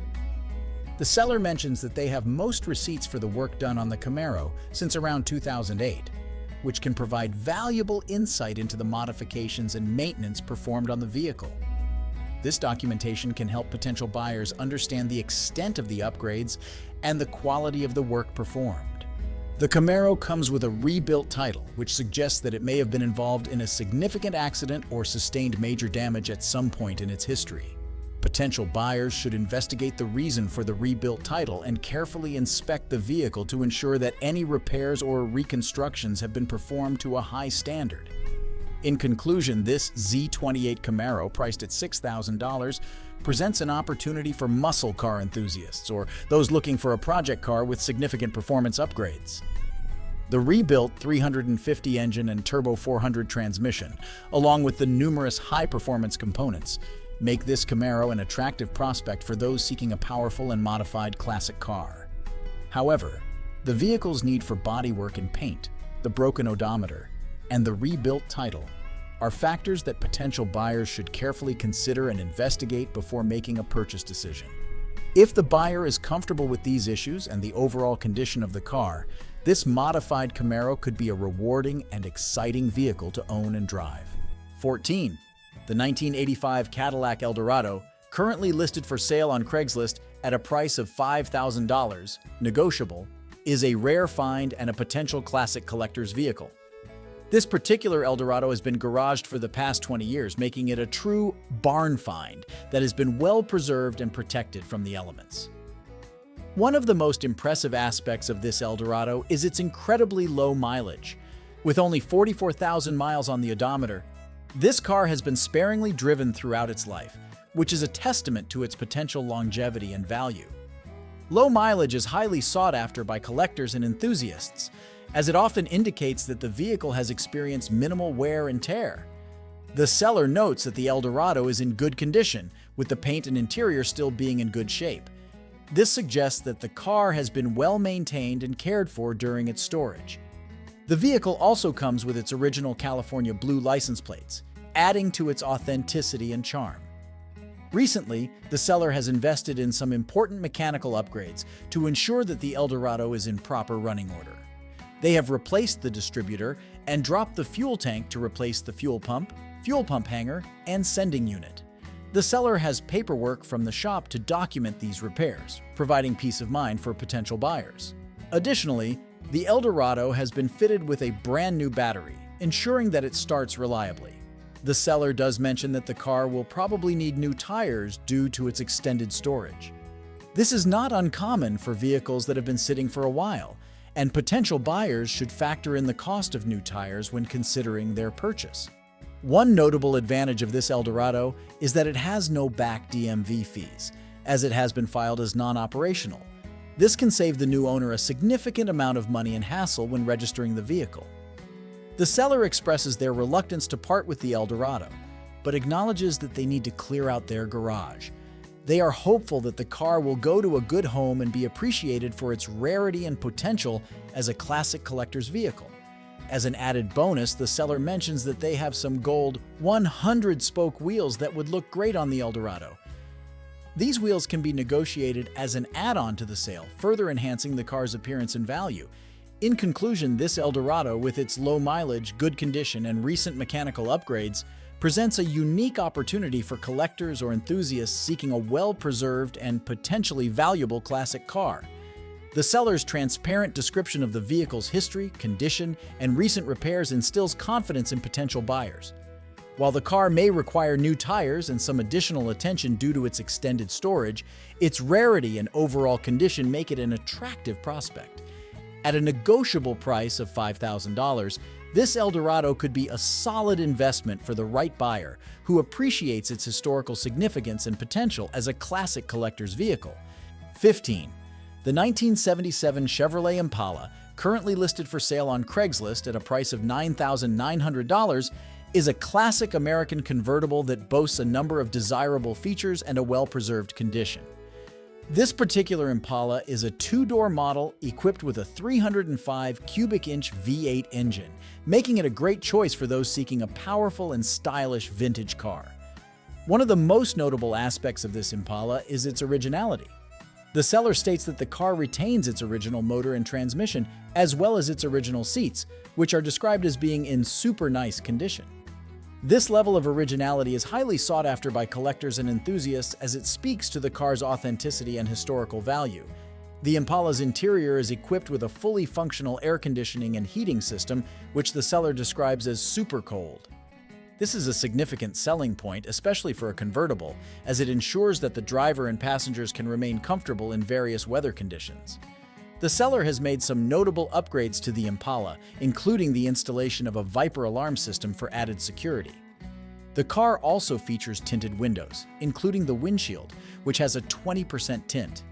Speaker 1: The seller mentions that they have most receipts for the work done on the Camaro since around 2008, which can provide valuable insight into the modifications and maintenance performed on the vehicle. This documentation can help potential buyers understand the extent of the upgrades and the quality of the work performed. The Camaro comes with a rebuilt title, which suggests that it may have been involved in a significant accident or sustained major damage at some point in its history. Potential buyers should investigate the reason for the rebuilt title and carefully inspect the vehicle to ensure that any repairs or reconstructions have been performed to a high standard. In conclusion, this Z28 Camaro, priced at $6,000, presents an opportunity for muscle car enthusiasts or those looking for a project car with significant performance upgrades. The rebuilt 350 engine and turbo 400 transmission, along with the numerous high-performance components,
Speaker 2: make this Camaro an attractive prospect for those seeking a powerful and modified classic car. However, the vehicle's need for bodywork and paint, the broken odometer, and the rebuilt title are factors that potential buyers should carefully consider and investigate before making a purchase decision. If the buyer is comfortable with these issues and the overall condition of the car, this modified Camaro could be a rewarding and exciting vehicle to own and drive. 14. The 1985 Cadillac El Dorado, currently listed for sale on Craigslist at a price of $5,000, negotiable, is a rare find and a potential classic collector's vehicle. This particular El Dorado has been garaged for the past 20 years, making it a true barn find that has been well preserved and protected from the elements. One of the most impressive aspects of this El Dorado is its incredibly low mileage. With only 44,000 miles on the odometer, this car has been sparingly driven throughout its life, which is a testament to its potential longevity and value. Low mileage is highly sought after by collectors and enthusiasts, as it often indicates that the vehicle has experienced minimal wear and tear. The seller notes that the El Dorado is in good condition, with the paint and interior still being in good shape. This suggests that the car has been well maintained and cared for during its storage. The vehicle also comes with its original California blue license plates, adding to its authenticity and charm. Recently, the seller has invested in some important mechanical upgrades to ensure that the El Dorado is in proper running order. They have replaced the distributor and dropped the fuel tank to replace the fuel pump hanger, and sending unit. The seller has paperwork from the shop to document these repairs, providing peace of mind for potential buyers. Additionally, the El Dorado has been fitted with a brand new battery, ensuring that it starts reliably. The seller does mention that the car will probably need new tires due to its extended storage. This is not uncommon for vehicles that have been sitting for a while, and potential buyers should factor in the cost of new tires when considering their purchase. One notable advantage of this El Dorado is that it has no back DMV fees, as it has been filed as non-operational. This can save the new owner a significant amount of money and hassle when registering the vehicle. The seller expresses their reluctance to part with the El Dorado, but acknowledges that they need to clear out their garage. They are hopeful that the car will go to a good home and be appreciated for its rarity and potential as a classic collector's vehicle. As an added bonus, the seller mentions that they have some gold 100-spoke wheels that would look great on the El Dorado. These wheels can be negotiated as an add-on to the sale, further enhancing the car's appearance and value. In conclusion, this El Dorado, with its low mileage, good condition, and recent mechanical upgrades, presents a unique opportunity for collectors or enthusiasts seeking a well-preserved and potentially valuable classic car. The seller's transparent description of the vehicle's history, condition, and recent repairs instills confidence in potential buyers. While the car may require new tires and some additional attention due to its extended storage, its rarity and overall condition make it an attractive prospect. At a negotiable price of $5,000, this El Dorado could be a solid investment for the right buyer who appreciates its historical significance and potential as a classic collector's vehicle. 15. The 1977 Chevrolet Impala, currently listed for sale on Craigslist at a price of $9,900, is a classic American convertible that boasts a number of desirable features and a well-preserved condition. This particular Impala is a two-door model equipped with a 305 cubic inch V8 engine, making it a great choice for those seeking a powerful and stylish vintage car. One of the most notable aspects of this Impala is its originality. The seller states that the car retains its original motor and transmission, as well as its original seats, which are described as being in super nice condition. This level of originality is highly sought after by collectors and enthusiasts as it speaks to the car's authenticity and historical value. The Impala's interior is equipped with a fully functional air conditioning and heating system, which the seller describes as super cold. This is a significant selling point, especially for a convertible, as it ensures that the driver and passengers can remain comfortable in various weather conditions. The seller has made some notable upgrades to the Impala, including the installation of a Viper alarm system for added security. The car also features tinted windows, including the windshield, which has a 20% tint.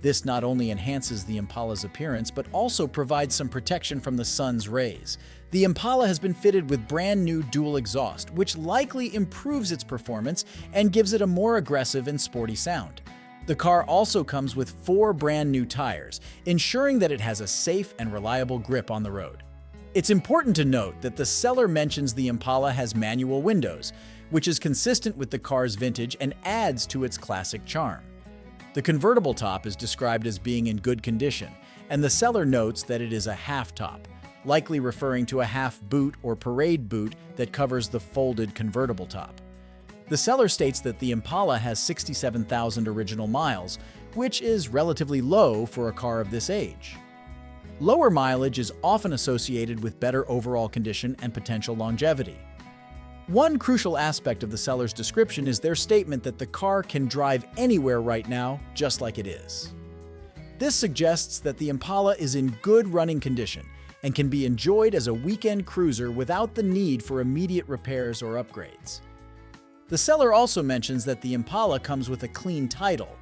Speaker 1: This not only enhances the Impala's appearance, but also provides some protection from the sun's rays. The Impala has been fitted with brand new dual exhaust, which likely improves its performance and gives it a more aggressive and sporty sound. The car also comes with 4 brand new tires, ensuring that it has a safe and reliable grip on the road. It's important to note that the seller mentions the Impala has manual windows, which is consistent with the car's vintage and adds to its classic charm. The convertible top is described as being in good condition, and the seller notes that it is a half top, likely referring to a half boot or parade boot that covers the folded convertible top. The seller states that the Impala has 67,000 original miles, which is relatively low for a car of this age. Lower mileage is often associated with better overall condition and potential longevity. One crucial aspect of the seller's description is their statement that the car can drive anywhere right now, just like it is. This suggests that the Impala is in good running condition and can be enjoyed as a weekend cruiser without the need for immediate repairs or upgrades. The seller also mentions that the Impala comes with a clean title,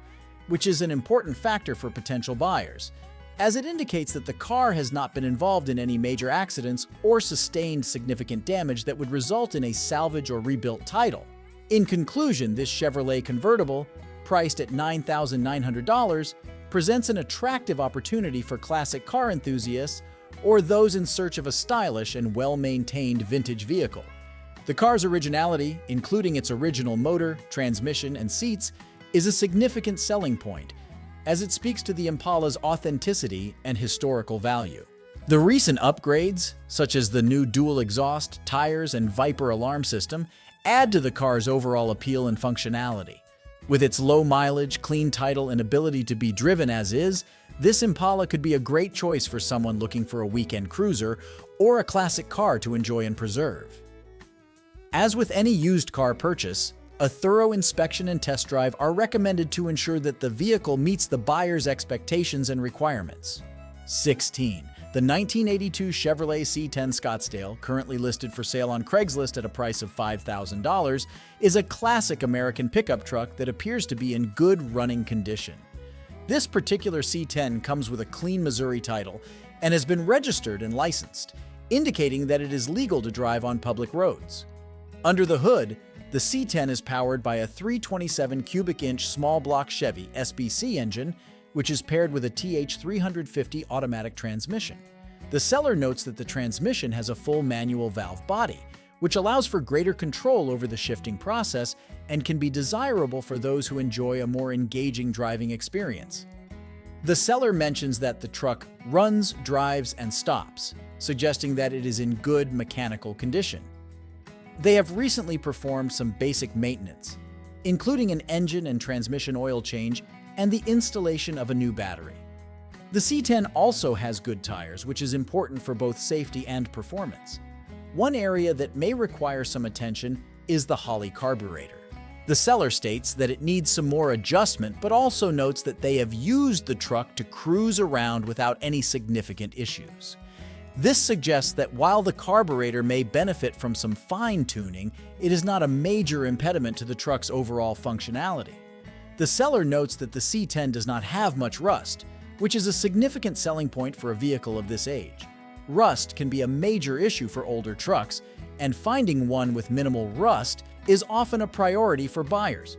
Speaker 1: which is an important factor for potential buyers, as it indicates that the car has not been involved in any major accidents or sustained significant damage that would result in a salvage or rebuilt title. In conclusion, this Chevrolet convertible, priced at $9,900, presents an attractive opportunity for classic car enthusiasts or those in search of a stylish and well-maintained vintage vehicle. The car's originality, including its original motor, transmission, and seats, is a significant selling point, as it speaks to the Impala's authenticity and historical value. The recent upgrades, such as the new dual exhaust, tires, and Viper alarm system, add to the car's overall appeal and functionality. With its low mileage, clean title, and ability to be driven as is, this Impala could be a great choice for someone looking for a weekend cruiser or a classic car to enjoy and preserve. As with any used car purchase, a thorough inspection and test drive are recommended to ensure that the vehicle meets the buyer's expectations and requirements. 16. The 1982 Chevrolet C10 Scottsdale, currently listed for sale on Craigslist at a price of $5,000, is a classic American pickup truck that appears to be in good running condition. This particular C10 comes with a clean Missouri title and has been registered and licensed, indicating that it is legal to drive on public roads. Under the hood, the C10 is powered by a 327 cubic inch small block Chevy SBC engine, which is paired with a TH350 automatic transmission. The seller notes that the transmission has a full manual valve body, which allows for greater control over the shifting process and can be desirable for those who enjoy a more engaging driving experience. The seller mentions that the truck runs, drives, and stops, suggesting that it is in good mechanical condition. They have recently performed some basic maintenance, including an engine and transmission oil change and the installation of a new battery. The C10 also has good tires, which is important for both safety and performance. One area that may require some attention is the Holley carburetor. The seller states that it needs some more adjustment, but also notes that they have used the truck to cruise around without any significant issues. This suggests that while the carburetor may benefit from some fine-tuning, it is not a major impediment to the truck's overall functionality. The seller notes that the C10 does not have much rust, which is a significant selling point for a vehicle of this age. Rust can be a major issue for older trucks, and finding one with minimal rust is often a priority for buyers.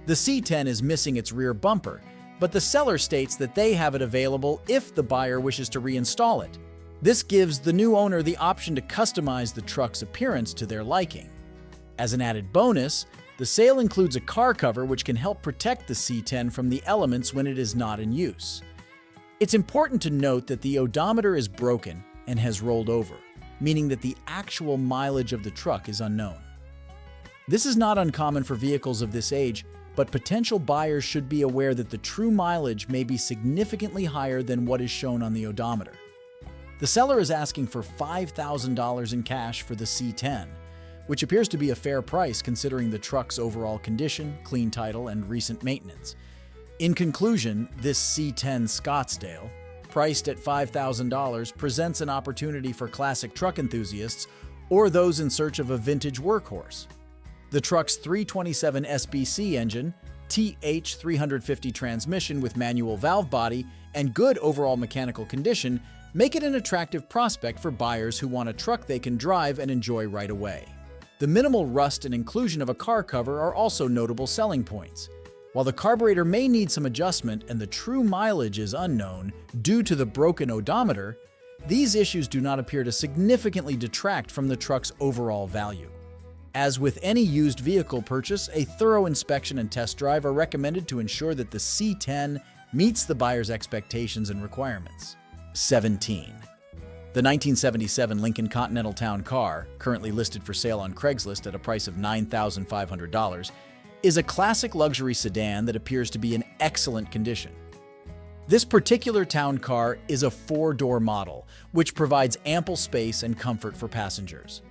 Speaker 1: The C10 is missing its rear bumper, but the seller states that they have it available if the buyer wishes to reinstall it. This gives the new owner the option to customize the truck's appearance to their liking. As an added bonus, the sale includes a car cover which can help protect the C10 from the elements when it is not in use. It's important to note that the odometer is broken and has rolled over, meaning that the actual mileage of the truck is unknown. This is not uncommon for vehicles of this age, but potential buyers should be aware that the true mileage may be significantly higher than what is shown on the odometer. The seller is asking for $5,000 in cash for the C10, which appears to be a fair price considering the truck's overall condition, clean title, and recent maintenance. In conclusion, this C10 Scottsdale, priced at $5,000, presents an opportunity for classic truck enthusiasts or those in search of a vintage workhorse. The truck's 327 SBC engine, TH350 transmission with manual valve body and good overall mechanical condition make it an attractive prospect for buyers who want a truck they can drive and enjoy right away. The minimal rust and inclusion of a car cover are also notable selling points. While the carburetor may need some adjustment and the true mileage is unknown due to the broken odometer, these issues do not appear to significantly detract from the truck's overall value. As with any used vehicle purchase, a thorough inspection and test drive are recommended to ensure that the C10 meets the buyer's expectations and requirements. 17. The 1977 Lincoln Continental Town Car, currently listed for sale on Craigslist at a price of $9,500, is a classic luxury sedan that appears to be in excellent condition. This particular town car is a four-door model, which provides ample space and comfort for passengers.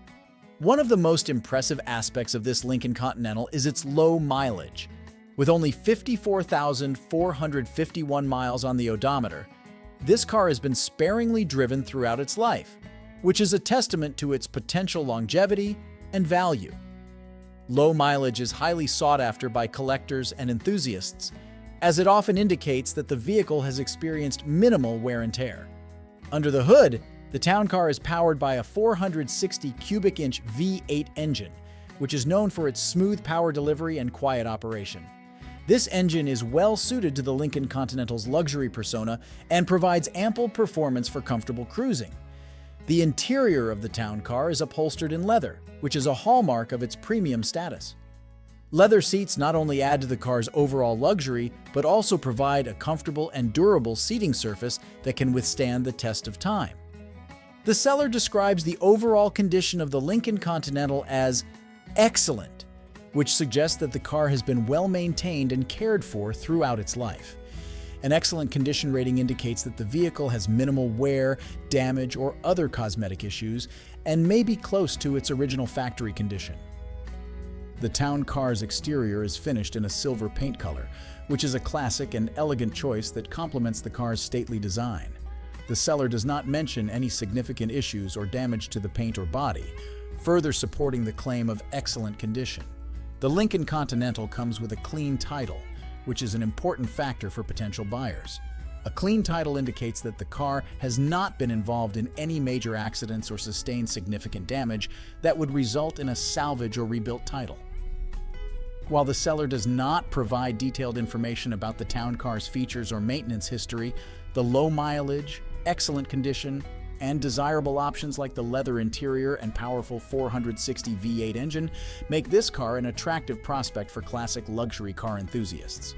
Speaker 1: One of the most impressive aspects of this Lincoln Continental is its low mileage. With only 54,451 miles on the odometer, this car has been sparingly driven throughout its life, which is a testament to its potential longevity and value. Low mileage is highly sought after by collectors and enthusiasts, as it often indicates that the vehicle has experienced minimal wear and tear. Under the hood, the town car is powered by a 460 cubic inch V8 engine, which is known for its smooth power delivery and quiet operation. This engine is well suited to the Lincoln Continental's luxury persona and provides ample performance for comfortable cruising. The interior of the town car is upholstered in leather, which is a hallmark of its premium status. Leather seats not only add to the car's overall luxury, but also provide a comfortable and durable seating surface that can withstand the test of time. The seller describes the overall condition of the Lincoln Continental as excellent, which suggests that the car has been well maintained and cared for throughout its life. An excellent condition rating indicates that the vehicle has minimal wear, damage, or other cosmetic issues, and may be close to its original factory condition. The town car's exterior is finished in a silver paint color, which is a classic and elegant choice that complements the car's stately design. The seller does not mention any significant issues or damage to the paint or body, further supporting the claim of excellent condition. The Lincoln Continental comes with a clean title, which is an important factor for potential buyers. A clean title indicates that the car has not been involved in any major accidents or sustained significant damage that would result in a salvage or rebuilt title. While the seller does not provide detailed information about the town car's features or maintenance history, the low mileage, excellent condition, and desirable options like the leather interior and powerful 460 V8 engine make this car an attractive prospect for classic luxury car enthusiasts.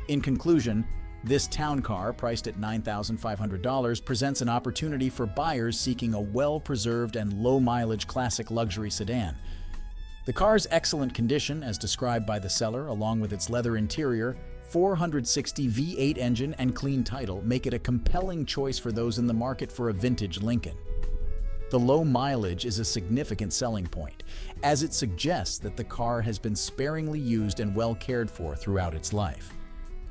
Speaker 1: In conclusion, this town car, priced at $9,500, presents an opportunity for buyers seeking a well-preserved and low-mileage classic luxury sedan. The car's excellent condition, as described by the seller, along with its leather interior, 460 V8 engine, and clean title, make it a compelling choice for those in the market for a vintage Lincoln. The low mileage is a significant selling point, as it suggests that the car has been sparingly used and well cared for throughout its life.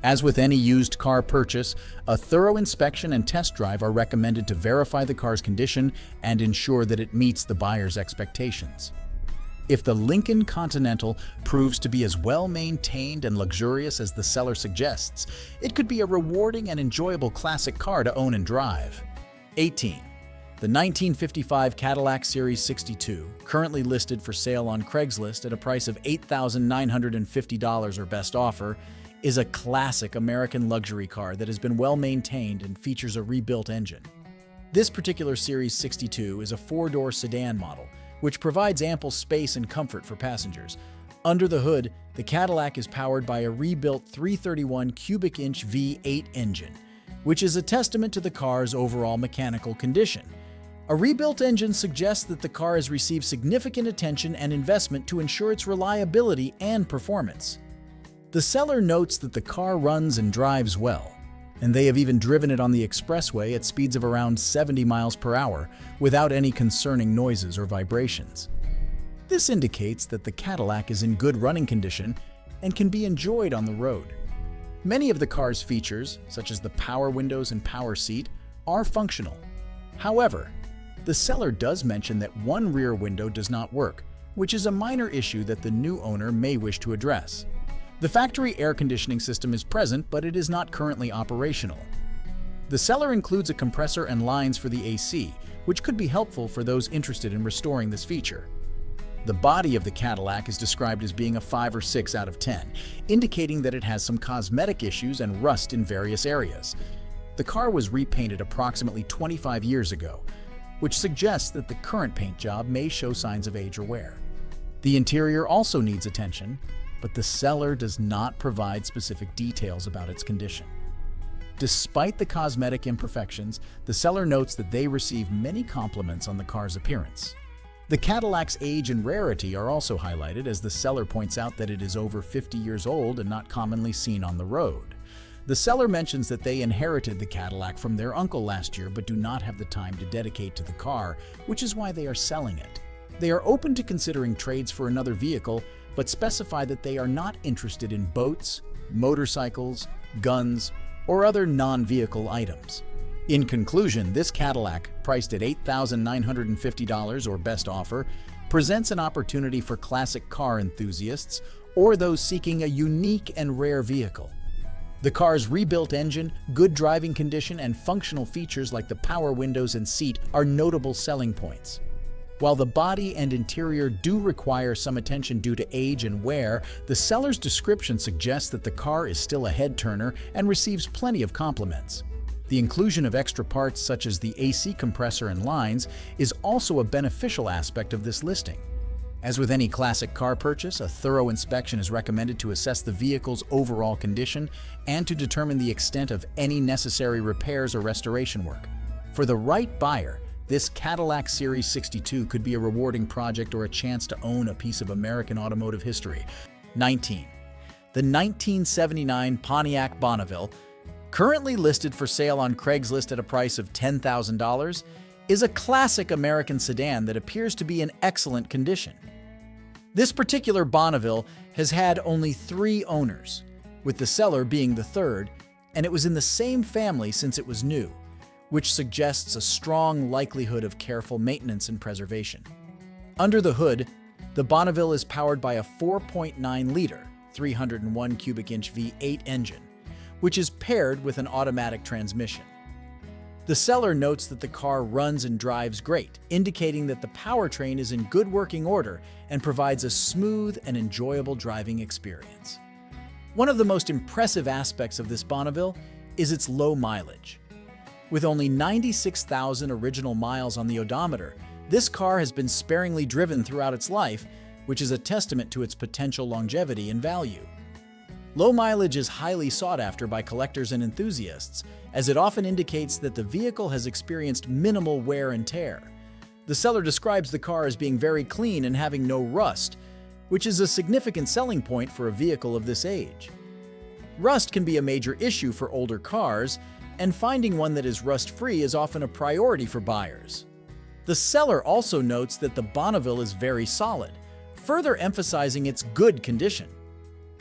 Speaker 1: As with any used car purchase, a thorough inspection and test drive are recommended to verify the car's condition and ensure that it meets the buyer's expectations. If the Lincoln Continental proves to be as well maintained and luxurious as the seller suggests, it could be a rewarding and enjoyable classic car to own and drive. 18. The 1955 Cadillac Series 62, currently listed for sale on Craigslist at a price of $8,950 or best offer, is a classic American luxury car that has been well maintained and features a rebuilt engine. This particular Series 62 is a four-door sedan model, which provides ample space and comfort for passengers. Under the hood, the Cadillac is powered by a rebuilt 331 cubic inch V8 engine, which is a testament to the car's overall mechanical condition. A rebuilt engine suggests that the car has received significant attention and investment to ensure its reliability and performance. The seller notes that the car runs and drives well, and they have even driven it on the expressway at speeds of around 70 miles per hour without any concerning noises or vibrations. This indicates that the Cadillac is in good running condition and can be enjoyed on the road. Many of the car's features, such as the power windows and power seat, are functional. However, the seller does mention that one rear window does not work, which is a minor issue that the new owner may wish to address.
Speaker 2: The factory air conditioning system is present, but it is not currently operational. The seller includes a compressor and lines for the AC, which could be helpful for those interested in restoring this feature. The body of the Cadillac is described as being a 5 or 6 out of 10, indicating that it has some cosmetic issues and rust in various areas. The car was repainted approximately 25 years ago, which suggests that the current paint job may show signs of age or wear. The interior also needs attention, but the seller does not provide specific details about its condition. Despite the cosmetic imperfections, the seller notes that they receive many compliments on the car's appearance. The Cadillac's age and rarity are also highlighted, as the seller points out that it is over 50 years old and not commonly seen on the road. The seller mentions that they inherited the Cadillac from their uncle last year but do not have the time to dedicate to the car, which is why they are selling it. They are open to considering trades for another vehicle, but specify that they are not interested in boats, motorcycles, guns, or other non-vehicle items. In conclusion, this Cadillac, priced at $8,950 or best offer, presents an opportunity for classic car enthusiasts or those seeking a unique and rare vehicle. The car's rebuilt engine, good driving condition, and functional features like the power windows and seat are notable selling points. While the body and interior do require some attention due to age and wear, the seller's description suggests that the car is still a head-turner and receives plenty of compliments. The inclusion of extra parts such as the AC compressor and lines is also a beneficial aspect of this listing. As with any classic car purchase, a thorough inspection is recommended to assess the vehicle's overall condition and to determine the extent of any necessary repairs or restoration work. For the right buyer, this Cadillac Series 62 could be a rewarding project or a chance to own a piece of American automotive history. 19. The 1979 Pontiac Bonneville, currently listed for sale on Craigslist at a price of $10,000, is a classic American sedan that appears to be in excellent condition. This particular Bonneville has had only 3 owners, with the seller being the third, and it was in the same family since it was new, which suggests a strong likelihood of careful maintenance and preservation. Under the hood, the Bonneville is powered by a 4.9-liter, 301 cubic inch V8 engine, which is paired with an automatic transmission. The seller notes that the car runs and drives great, indicating that the powertrain is in good working order and provides a smooth and enjoyable driving experience. One of the most impressive aspects of this Bonneville is its low mileage. With only 96,000 original miles on the odometer, this car has been sparingly driven throughout its life, which is a testament to its potential longevity and value. Low mileage is highly sought after by collectors and enthusiasts, as it often indicates that the vehicle has experienced minimal wear and tear. The seller describes the car as being very clean and having no rust, which is a significant selling point for a vehicle of this age. Rust can be a major issue for older cars, and finding one that is rust-free is often a priority for buyers. The seller also notes that the Bonneville is very solid, further emphasizing its good condition.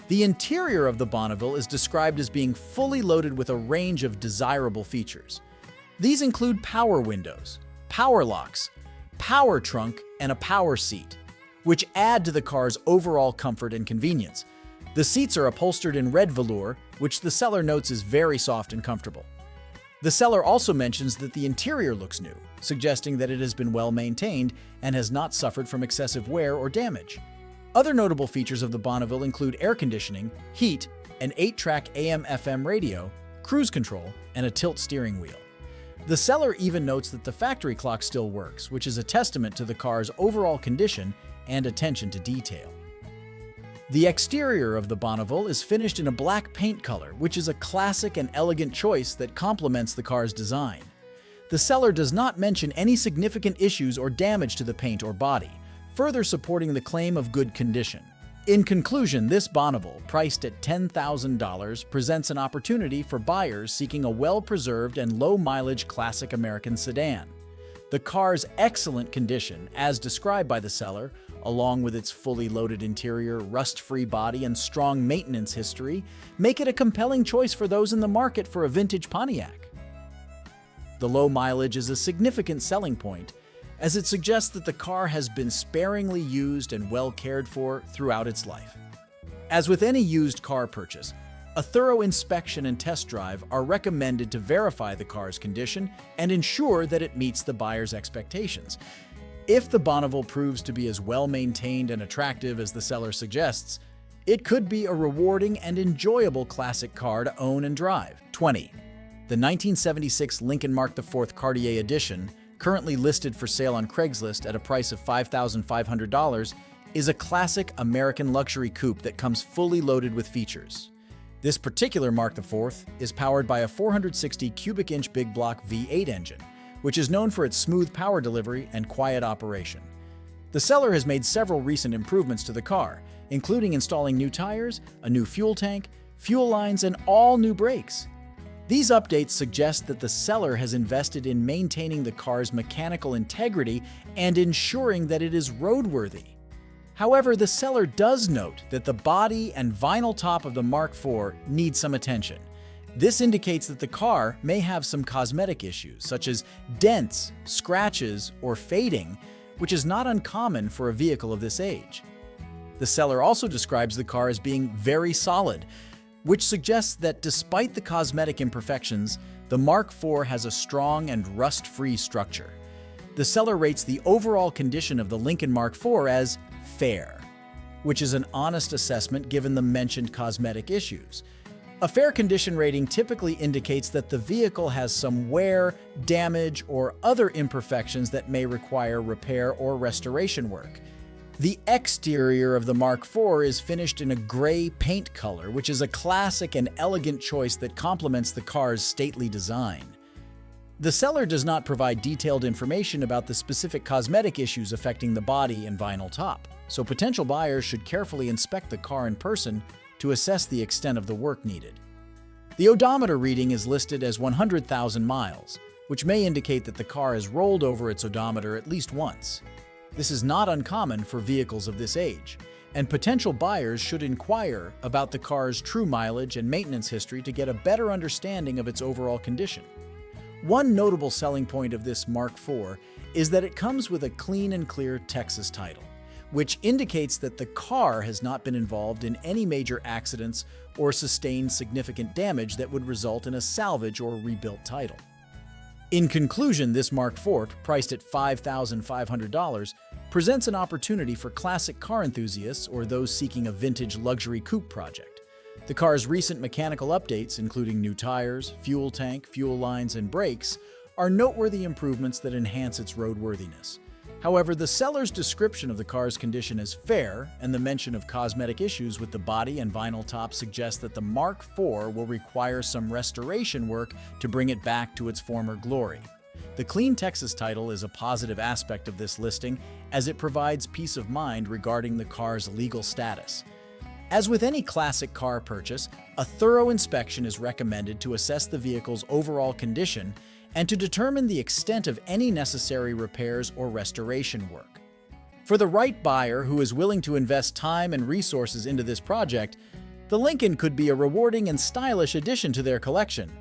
Speaker 2: The interior of the Bonneville is described as being fully loaded with a range of desirable features. These include power windows, power locks, power trunk, and a power seat, which add to the car's overall comfort and convenience. The seats are upholstered in red velour, which the seller notes is very soft and comfortable. The seller also mentions that the interior looks new, suggesting that it has been well maintained and has not suffered from excessive wear or damage. Other notable features of the Bonneville include air conditioning, heat, an 8-track AM/FM radio, cruise control, and a tilt steering wheel. The seller even notes that the factory clock still works, which is a testament to the car's overall condition and attention to detail. The exterior of the Bonneville is finished in a black paint color, which is a classic and elegant choice that complements the car's design. The seller does not mention any significant issues or damage to the paint or body, further supporting the claim of good condition. In conclusion, this Bonneville, priced at $10,000, presents an opportunity for buyers seeking a well-preserved and low-mileage classic American sedan. The car's excellent condition, as described by the seller, along with its fully loaded interior, rust-free body, and strong maintenance history, make it a compelling choice for those in the market for a vintage Pontiac. The low mileage is a significant selling point, as it suggests that the car has been sparingly used and well cared for throughout its life.
Speaker 1: As with any used car purchase, a thorough inspection and test drive are recommended to verify the car's condition and ensure that it meets the buyer's expectations. If the Bonneville proves to be as well-maintained and attractive as the seller suggests, it could be a rewarding and enjoyable classic car to own and drive. 20. The 1976 Lincoln Mark IV Cartier Edition, currently listed for sale on Craigslist at a price of $5,500, is a classic American luxury coupe that comes fully loaded with features. This particular Mark IV is powered by a 460 cubic inch big block V8 engine, which is known for its smooth power delivery and quiet operation. The seller has made several recent improvements to the car, including installing new tires, a new fuel tank, fuel lines, and all new brakes. These updates suggest that the seller has invested in maintaining the car's mechanical integrity and ensuring that it is roadworthy. However, the seller does note that the body and vinyl top of the Mark IV need some attention. This indicates that the car may have some cosmetic issues, such as dents, scratches, or fading, which is not uncommon for a vehicle of this age. The seller also describes the car as being very solid, which suggests that despite the cosmetic imperfections, the Mark IV has a strong and rust-free structure. The seller rates the overall condition of the Lincoln Mark IV as fair, which is an honest assessment given the mentioned cosmetic issues. A fair condition rating typically indicates that the vehicle has some wear, damage, or other imperfections that may require repair or restoration work. The exterior of the Mark IV is finished in a gray paint color, which is a classic and elegant choice that complements the car's stately design. The seller does not provide detailed information about the specific cosmetic issues affecting the body and vinyl top, so potential buyers should carefully inspect the car in person to assess the extent of the work needed. The odometer reading is listed as 100,000 miles, which may indicate that the car has rolled over its odometer at least once. This is not uncommon for vehicles of this age, and potential buyers should inquire about the car's true mileage and maintenance history to get a better understanding of its overall condition. One notable selling point of this Mark IV is that it comes with a clean and clear Texas title, which indicates that the car has not been involved in any major accidents or sustained significant damage that would result in a salvage or rebuilt title. In conclusion, this Mark IV, priced at $5,500, presents an opportunity for classic car enthusiasts or those seeking a vintage luxury coupe project. The car's recent mechanical updates, including new tires, fuel tank, fuel lines, and brakes, are noteworthy improvements that enhance its roadworthiness. However, the seller's description of the car's condition as fair and the mention of cosmetic issues with the body and vinyl top suggest that the Mark IV will require some restoration work to bring it back to its former glory. The clean Texas title is a positive aspect of this listing as it provides peace of mind regarding the car's legal status. As with any classic car purchase, a thorough inspection is recommended to assess the vehicle's overall condition and to determine the extent of any necessary repairs or restoration work. For the right buyer who is willing to invest time and resources into this project, the Lincoln could be a rewarding and stylish addition to their collection.